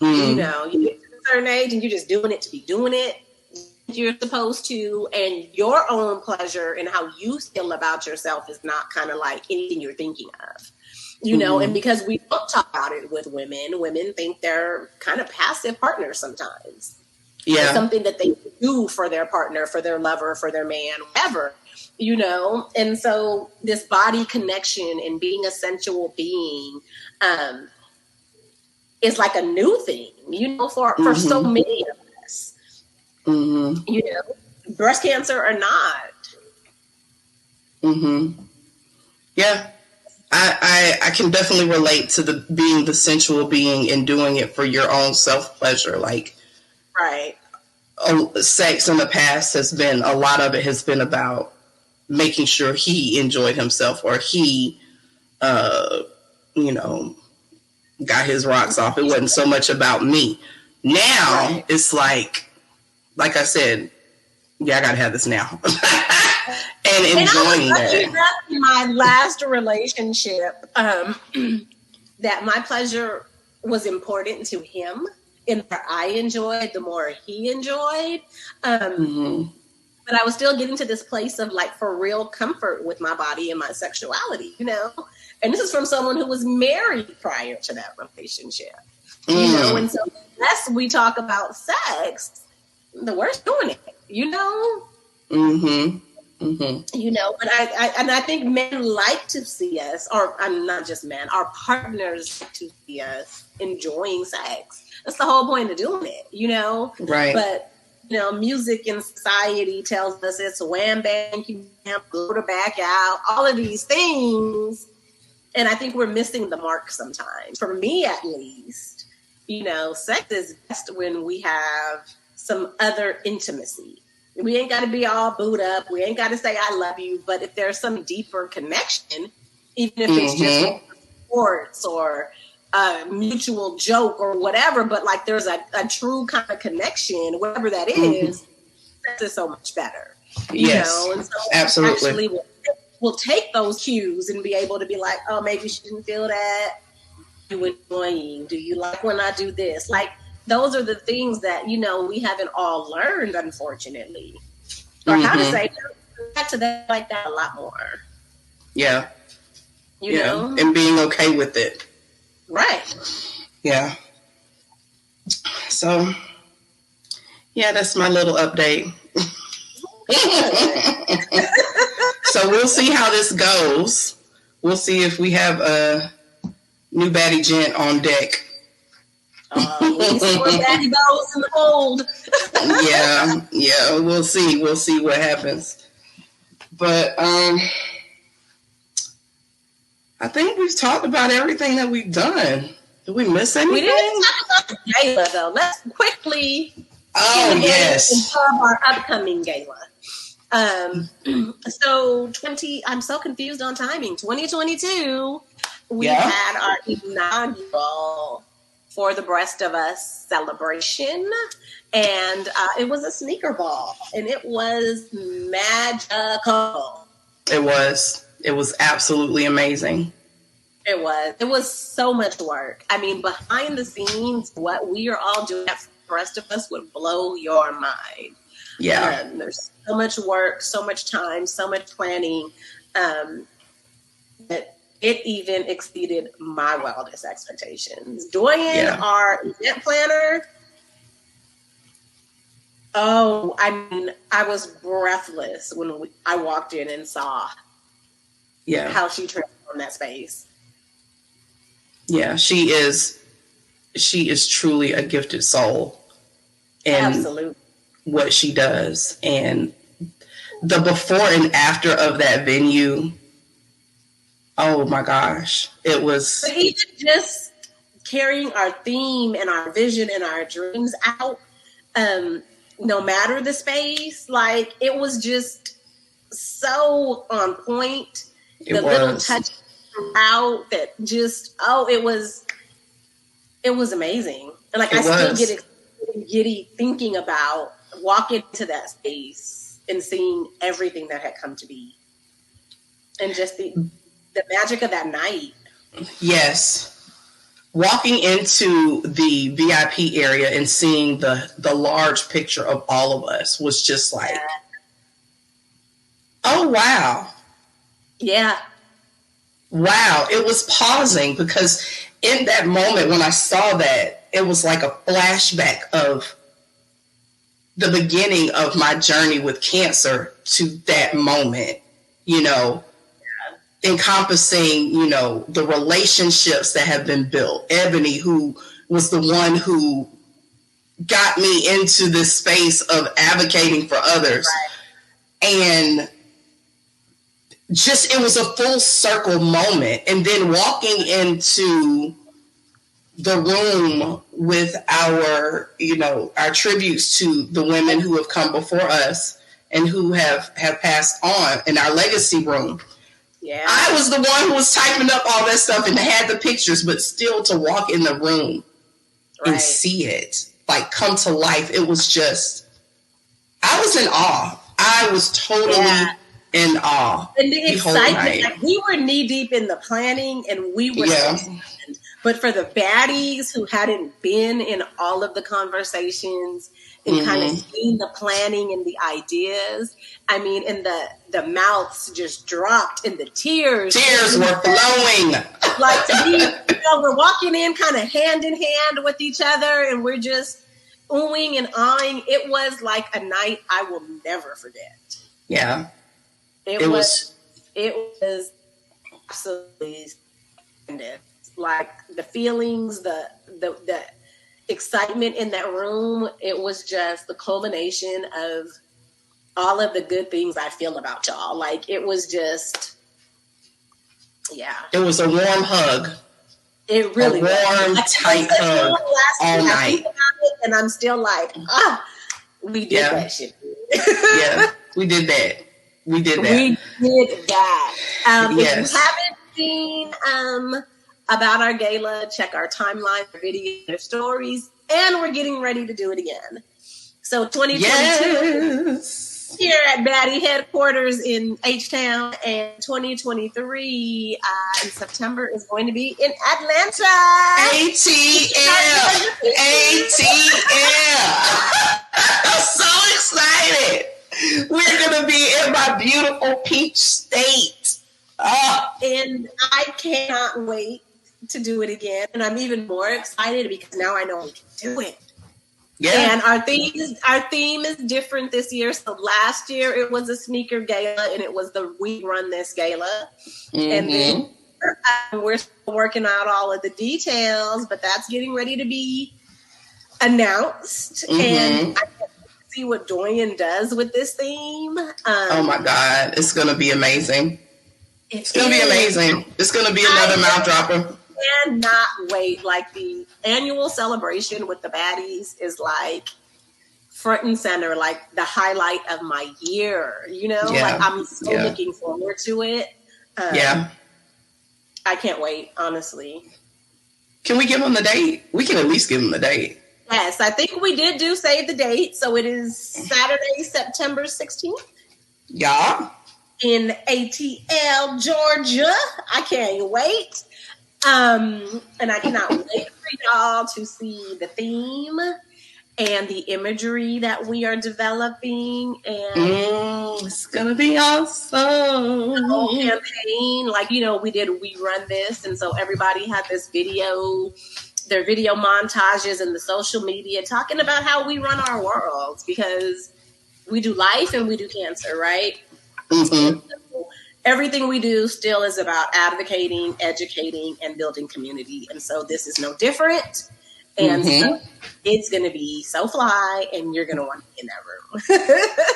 You know, you get to a certain age and you're just doing it to be doing it. You're supposed to, and your own pleasure and how you feel about yourself is not kind of like anything you're thinking of. You know, and because we don't talk about it with women think they're kind of passive partners sometimes. Yeah. It's something that they do for their partner, for their lover, for their man, whatever, you know. And so this body connection and being a sensual being is like a new thing, you know, for so many of us. You know, breast cancer or not. Yeah. I can definitely relate to being the sensual being and doing it for your own self-pleasure. Like, right. Sex in the past a lot of it has been about making sure he enjoyed himself, or he, you know, got his rocks off. It wasn't so much about me. Now it's like I said, yeah, I gotta have this now. And enjoying that. In my last relationship, that my pleasure was important to him, and the more I enjoyed, the more he enjoyed. But I was still getting to this place of like for real comfort with my body and my sexuality, you know. And this is from someone who was married prior to that relationship, you know. And so, the less we talk about sex, the worse doing it, you know. You know, but I think men like to see us, or I'm not just men, our partners like to see us enjoying sex. That's the whole point of doing it, you know? Right. But, you know, music in society tells us it's wham bang, you can't go to back out, all of these things. And I think we're missing the mark sometimes. For me, at least, you know, sex is best when we have some other intimacy. We ain't got to be all booed up. We ain't got to say I love you. But if there's some deeper connection, even if it's just sports or a mutual joke or whatever, but like there's a true kind of connection, whatever that is, that's so much better. You know? And so absolutely. We'll take those cues and be able to be like, oh, maybe she didn't feel that. You enjoying? Do you like when I do this? Like, those are the things that, you know, we haven't all learned, unfortunately. Or how to say back to that like that a lot more. Yeah. You know? And being okay with it. Right. Yeah. So, yeah, that's my little update. So we'll see how this goes. We'll see if we have a new Baddie gent on deck. We see more Baddie balls in the fold. yeah, we'll see what happens. But I think we've talked about everything that we've done. Did we miss anything? We didn't talk about the gala though. Let's quickly our upcoming gala. So I'm so confused on timing. 2022, we had our inaugural For the Breast of Us celebration, and it was a sneaker ball, and it was magical. It was absolutely amazing. It was so much work. I mean, behind the scenes, what we are all doing at the rest of us would blow your mind. Yeah. There's so much work, so much time, so much planning, that it even exceeded my wildest expectations. Doyen, our event planner, Oh, I mean, I was breathless when I walked in and saw how she transformed that space. Yeah, she is truly a gifted soul in Absolutely what she does. And the before and after of that venue, oh my gosh, it was. But even just carrying our theme and our vision and our dreams out, no matter the space, like it was just so on point. The little touch out that just it was amazing. And like I still get giddy thinking about walking into that space and seeing everything that had come to be, and just the magic of that night. Yes. Walking into the VIP area and seeing the large picture of all of us was just like, oh, wow. Yeah. Wow. It was pausing because in that moment when I saw that, it was like a flashback of the beginning of my journey with cancer to that moment, encompassing, the relationships that have been built. Ebony, who was the one who got me into this space of advocating for others. Right. And just, it was a full circle moment. And then walking into the room with our, our tributes to the women who have come before us and who have passed on in our legacy room. Yeah. I was the one who was typing up all that stuff and had the pictures, but still to walk in the room and see it like come to life. It was just, I was in awe. I was totally in awe. And the excitement, like we were knee deep in the planning and we were but for the baddies who hadn't been in all of the conversations and kind of seeing the planning and the ideas, I mean, and the mouths just dropped and the tears were flowing. Like to me, we're walking in kind of hand in hand with each other and we're just oohing and awing. It was like a night I will never forget. Yeah. It was absolutely stupendous. Like the feelings, the excitement in that room, it was just the culmination of all of the good things I feel about y'all. Like it was just, It was a warm hug. It really was. A warm, tight hug all night. I think about it and I'm still like, we did that shit. Yeah, we did that. We did that. If you haven't seen about our gala, check our timeline for video stories, and we're getting ready to do it again. So 2022 here at Baddie headquarters in H-Town, and 2023 in September is going to be in Atlanta. ATL. I'm so excited. We're going to be in my beautiful peach state. And I cannot wait to do it again. And I'm even more excited because now I know we can do it. Yeah. And our theme is different this year. So last year it was a sneaker gala and it was the We Run This gala. And then we're still working out all of the details, but that's getting ready to be announced. And I can't see what Dorian does with this theme. Oh my God. It's going to be amazing. It's going to be amazing. It's going to be another mouth dropper. Cannot wait. Like the annual celebration with the baddies is like front and center, like the highlight of my year, like I'm so looking forward to it. I can't wait, honestly. Can we give them the date? We can at least give them the date. Yes, I think we did save the date. So it is Saturday, September 16th. Yeah. In ATL, Georgia. I can't wait. And I cannot wait for y'all to see the theme and the imagery that we are developing. And it's gonna be awesome. The whole campaign, like we did We Run This, and so everybody had this video their video montages and the social media talking about how we run our worlds, because we do life and we do cancer, right? Mm-hmm. So everything we do still is about advocating, educating, and building community. And so this is no different. And so it's going to be so fly, and you're going to want to be in that room.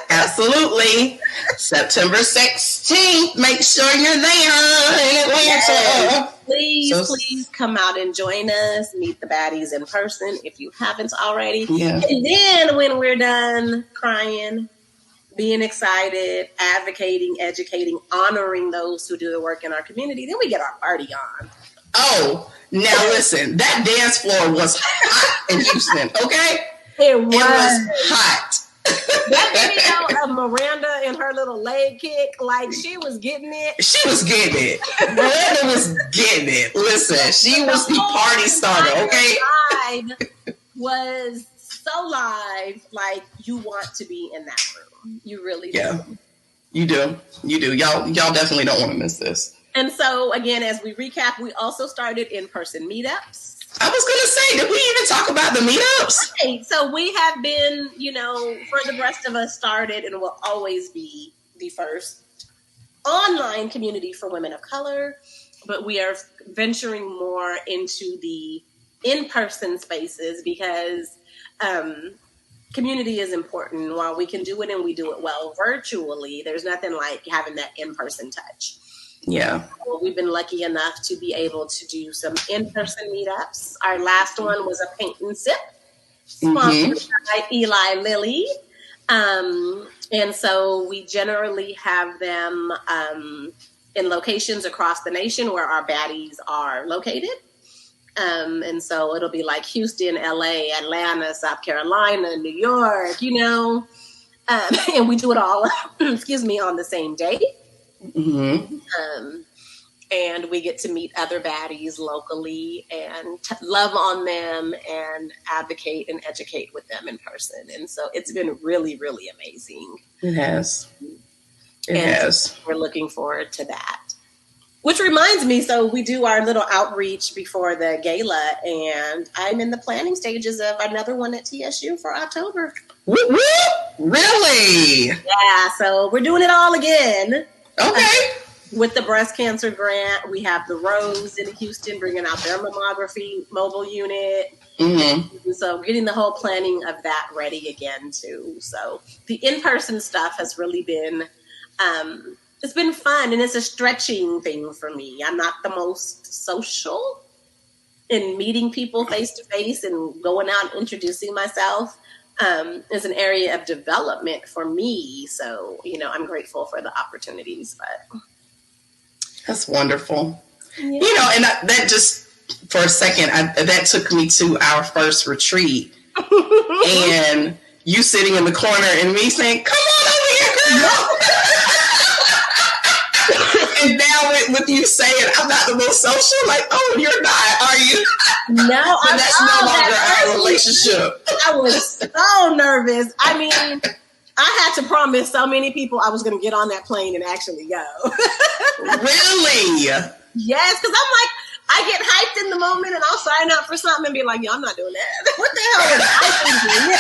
Absolutely. September 16th. Make sure you're there in Atlanta. Yes. Please come out and join us. Meet the baddies in person if you haven't already. Yeah. And then when we're done crying, being excited, advocating, educating, honoring those who do the work in our community, then we get our party on. Oh, now listen, that dance floor was hot in Houston, okay? It was hot. That video of Miranda and her little leg kick, like she was getting it. She was getting it. Miranda was getting it. Listen, she was the party starter, okay? Live was so live, like you want to be in that room. You really do. Yeah, you do. You do. Y'all definitely don't want to miss this. And so, again, as we recap, we also started in-person meetups. I was going to say, did we even talk about the meetups? Right. So we have been, for the rest of us, started and will always be the first online community for women of color. But we are venturing more into the in-person spaces because community is important. While we can do it and we do it well virtually, there's nothing like having that in-person touch. Yeah. Well, we've been lucky enough to be able to do some in-person meetups. Our last one was a paint and sip, sponsored by Eli Lilly. And so we generally have them in locations across the nation where our baddies are located. And so it'll be like Houston, LA, Atlanta, South Carolina, New York, and we do it all, on the same day. And we get to meet other baddies locally and love on them and advocate and educate with them in person. And so it's been really, really amazing. It has. It has. We're looking forward to that. Which reminds me, so we do our little outreach before the gala, and I'm in the planning stages of another one at TSU for October. Whoop, whoop. Really? Yeah, so we're doing it all again. Okay. With the breast cancer grant, we have the Rose in Houston bringing out their mammography mobile unit. So getting the whole planning of that ready again, too. So the in-person stuff has really been, it's been fun, and it's a stretching thing for me. I'm not the most social in meeting people face-to-face and going out and introducing myself. Is an area of development for me. So, I'm grateful for the opportunities, but that's wonderful. Yeah. And that just for a second, that took me to our first retreat and you sitting in the corner and me saying, come on over here, girl. And now with you saying I'm not the most social, like, oh, you're not, are you? No, and that's no longer our relationship. I was so nervous. I mean, I had to promise so many people I was going to get on that plane and actually go. Really? Yes, because I'm like, I get hyped in the moment and I'll sign up for something and be like, yo, I'm not doing that. What the hell was I thinking?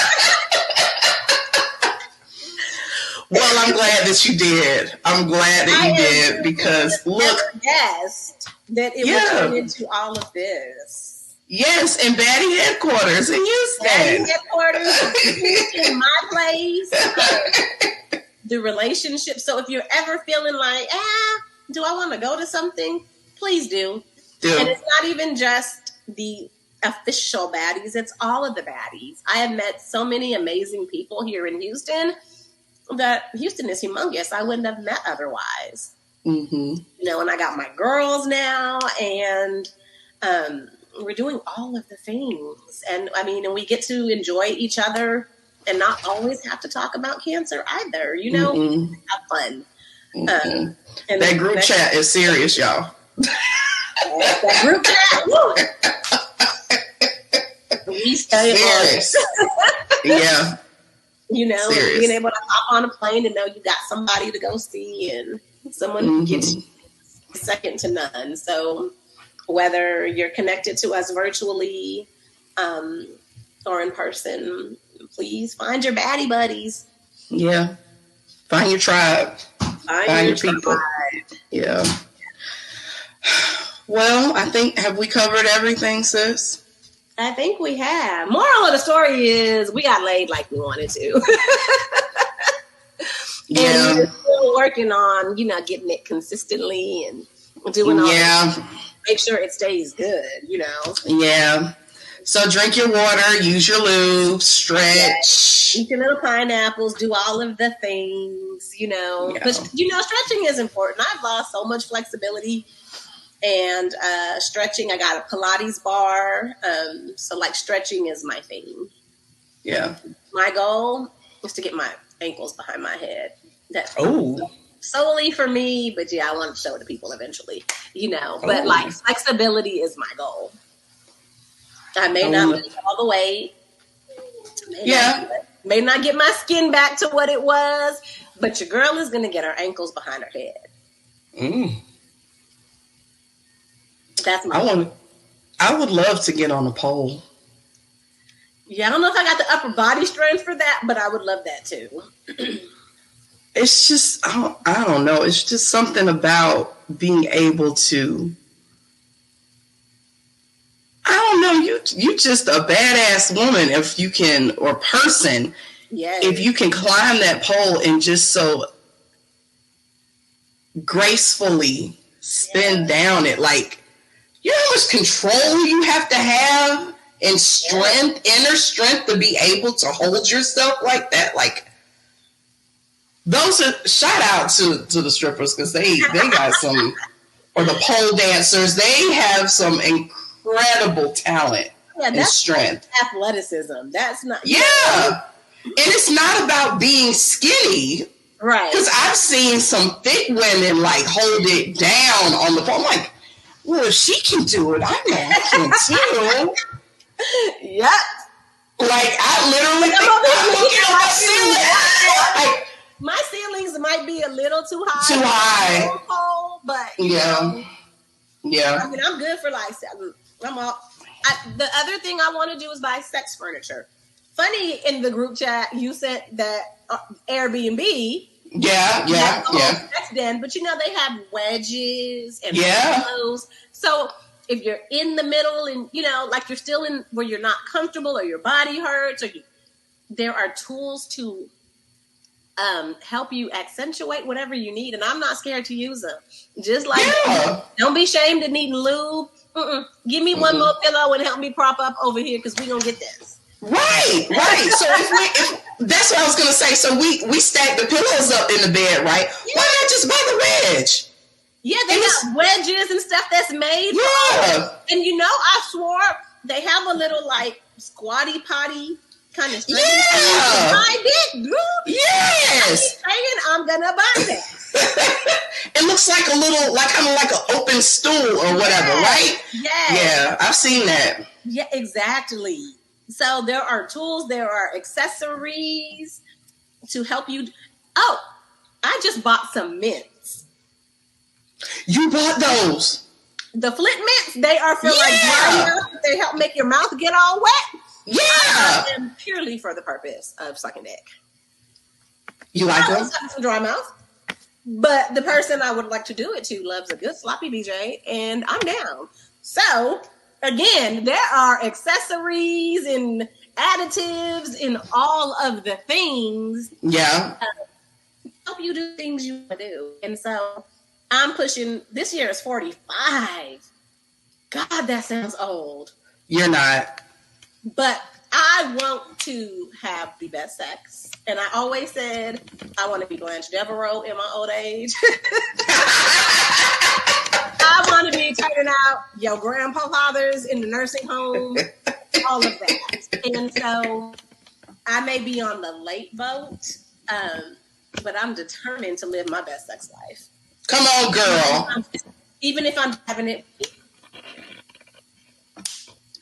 Well, I'm glad that you did. I'm glad that you did because look. Yes, that it would turn into all of this. Yes, in Baddie headquarters in Houston. Baddie headquarters in my place. The relationship. So if you're ever feeling like, do I want to go to something? Please do. And it's not even just the official baddies. It's all of the baddies. I have met so many amazing people here in Houston that Houston is humongous. I wouldn't have met otherwise. And I got my girls now, and we're doing all of the things. And and we get to enjoy each other and not always have to talk about cancer either, have fun. And that group chat is serious, y'all. That group chat, we stay serious. Yeah. Serious. Being able to hop on a plane and know you got somebody to go see and someone who gets you second to none. So whether you're connected to us virtually or in person, please find your baddie buddies. Yeah. Find your tribe. Find your people. Yeah. Well, I think, have we covered everything, sis? I think we have. Moral of the story is we got laid like we wanted to. Yeah. And we're still working on, getting it consistently and doing all that. Make sure it stays good, Yeah. So drink your water, use your lube, stretch. Eat your little pineapples, do all of the things, But, stretching is important. I've lost so much flexibility. And stretching, I got a Pilates bar. So, stretching is my thing. Yeah. My goal is to get my ankles behind my head. That's solely for me, but I want to show it to people eventually, But flexibility is my goal. I may not lose all the weight. May not get my skin back to what it was, but your girl is going to get her ankles behind her head. That's my goal. I would love to get on a pole. Yeah, I don't know if I got the upper body strength for that, but I would love that too. It's just, I don't know. It's just something about being able to, I don't know, you just a badass woman if you can, or person, if you can climb that pole and just so gracefully spin down it. You know how much control you have to have and strength, inner strength to be able to hold yourself like that? Those are, shout out to the strippers because they got some, or the pole dancers, they have some incredible talent and strength. Athleticism. That's not. Yeah. And it's not about being skinny. Right. Because I've seen some thick women hold it down on the pole. I'm well, if she can do it, I know I can too. Yep. I literally think I'm looking at my ceiling. My ceilings might be a little too high. Too high. Pole, but yeah. I mean, I'm good for 7. The other thing I want to do is buy sex furniture. Funny, in the group chat, you said that Airbnb. Yeah. Sex den, but they have wedges and pillows. So if you're in the middle and you're still in where you're not comfortable or your body hurts, there are tools to help you accentuate whatever you need, and I'm not scared to use them. Just don't be ashamed of needing lube. Give me one more pillow and help me prop up over here because we're gonna get this. Right. So if that's what I was gonna say. So we stack the pillows up in the bed, right? Yeah. Why not just buy the wedge? Yeah, they got wedges and stuff that's made. Yeah. And I swore they have a little squatty potty kind of stretch. Yeah. I did, dude. Yes. I'm gonna buy that. It looks like a little, kind of like an open stool or whatever, right? Yeah, I've seen that. Yeah, exactly. So there are tools, there are accessories to help you. Oh, I just bought some mints. You bought those? The Flint mints, they are for dry mouth. They help make your mouth get all wet. Yeah. And purely for the purpose of sucking dick. You like them? Some dry mouth. But the person I would like to do it to loves a good sloppy BJ, and I'm down. So, again, there are accessories and additives in all of the things. Yeah. Help you do things you want to do. And so I'm pushing, this year is 45. God, that sounds old. You're not. But I want to have the best sex. And I always said I want to be Blanche Devereaux in my old age. I want to be turning out your grandfathers in the nursing home, all of that. And so I may be on the late boat, but I'm determined to live my best sex life. Come on, girl. Even if I'm having it.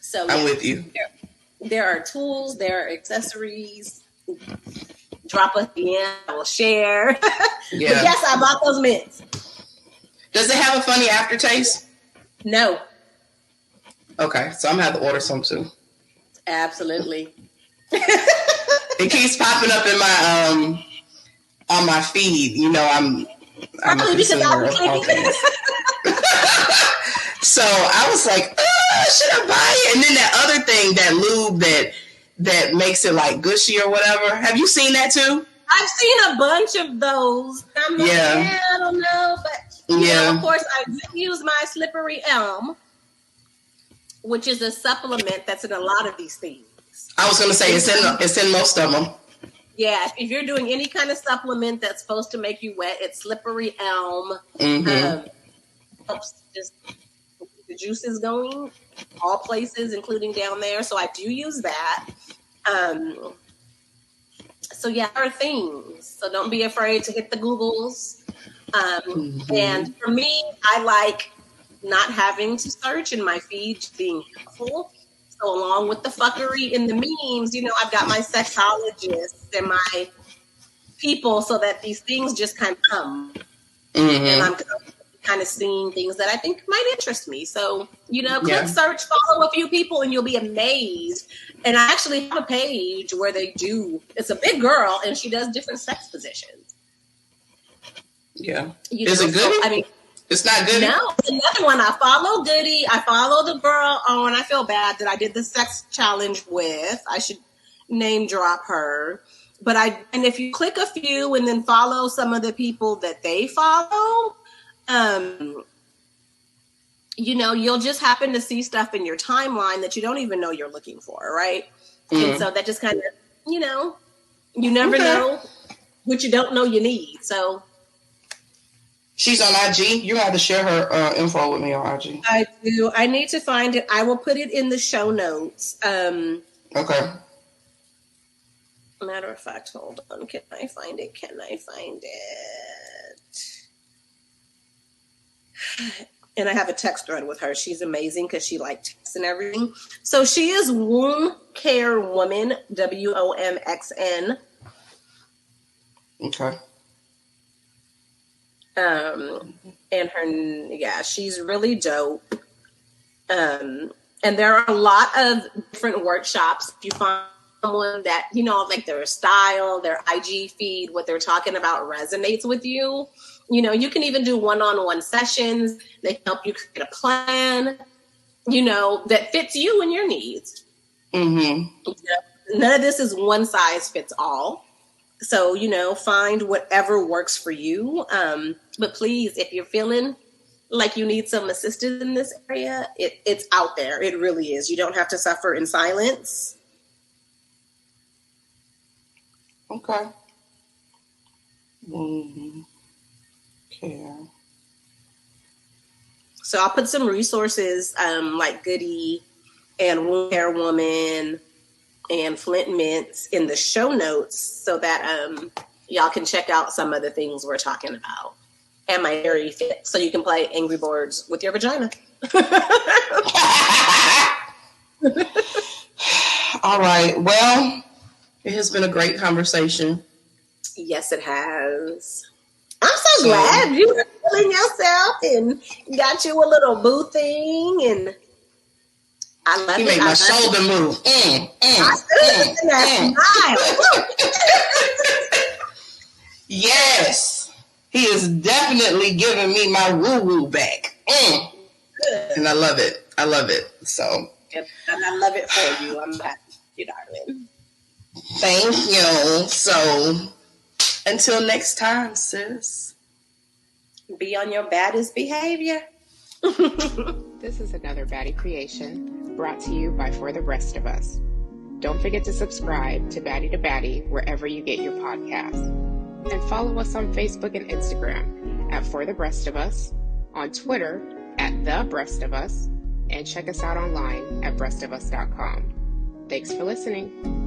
So I'm with you. There are tools, there are accessories. Drop us the end, I will share. Yeah. But yes, I bought those mints. Does it have a funny aftertaste? No. Okay, so I'm gonna have to order some too. Absolutely. It keeps popping up in my on my feed. You know, I'm a consumer of all things. So I was like, should I buy it? And then that other thing, that lube that makes it like gushy or whatever. Have you seen that too? I've seen a bunch of those. I'm like, I don't know, but you know, of course, I do use my Slippery Elm, which is a supplement that's in a lot of these things. I was going to say it's in most of them. Yeah, if you're doing any kind of supplement that's supposed to make you wet, it's Slippery Elm. Helps just the juices going all places, including down there. So I do use that. So yeah, there are things. So don't be afraid to hit the Googles. And for me, I like not having to search in my feed, just being helpful. So along with the fuckery in the memes, you know, I've got my sexologists and my people so that these things just kind of come. And I'm kind of seeing things that I think might interest me. So, you know, click search, follow a few people, and you'll be amazed. And I actually have a page where they do, it's a big girl, and she does different sex positions. Yeah. Is it good? So, I mean, it's not Goody? No, another one. I follow Goody. I follow the girl on, I feel bad that I did the sex challenge with. I should name drop her. But and if you click a few and then follow some of the people that they follow, you know, you'll just happen to see stuff in your timeline that you don't even know you're looking for, right? And so that just kind of, you know, you never know what you don't know you need. So she's on IG. You have to share her info with me on IG. I do. I need to find it. I will put it in the show notes. Okay. Matter of fact, hold on. Can I find it? And I have a text thread with her. She's amazing because she like texts and everything. So she is Womb Care Woman, WOMXN. Okay. And her, she's really dope. And there are a lot of different workshops. If you find someone that, you know, like their style, their IG feed, what they're talking about resonates with you, you know, you can even do one-on-one sessions. They help you create a plan, you know, that fits you and your needs. You know, none of this is one size fits all. So, you know, find whatever works for you. But please, if you're feeling like you need some assistance in this area, it's out there. It really is. You don't have to suffer in silence. Okay. Care. So I'll put some resources like Goody and Womb Care Woman and Flint Mints in the show notes so that y'all can check out some of the things we're talking about. And my Airy Fit, so you can play Angry Birds with your vagina. All right. Well, it has been a great conversation. Yes, it has. I'm so glad you were feeling yourself and got you a little boo thing, and I love it. You made my shoulder move. Yes, he is definitely giving me my woo-woo back. And I love it. I love it. So, and I love it for you. I'm happy, you darling. Thank you. So, until next time, sis. Be on your baddest behavior. This is another Baddie creation brought to you by For the Rest of Us. Don't forget to subscribe to Baddie to Baddie wherever you get your podcasts. And follow us on Facebook and Instagram at For the Breast of Us, on Twitter at The Breast of Us, and check us out online at breastofus.com. Thanks for listening.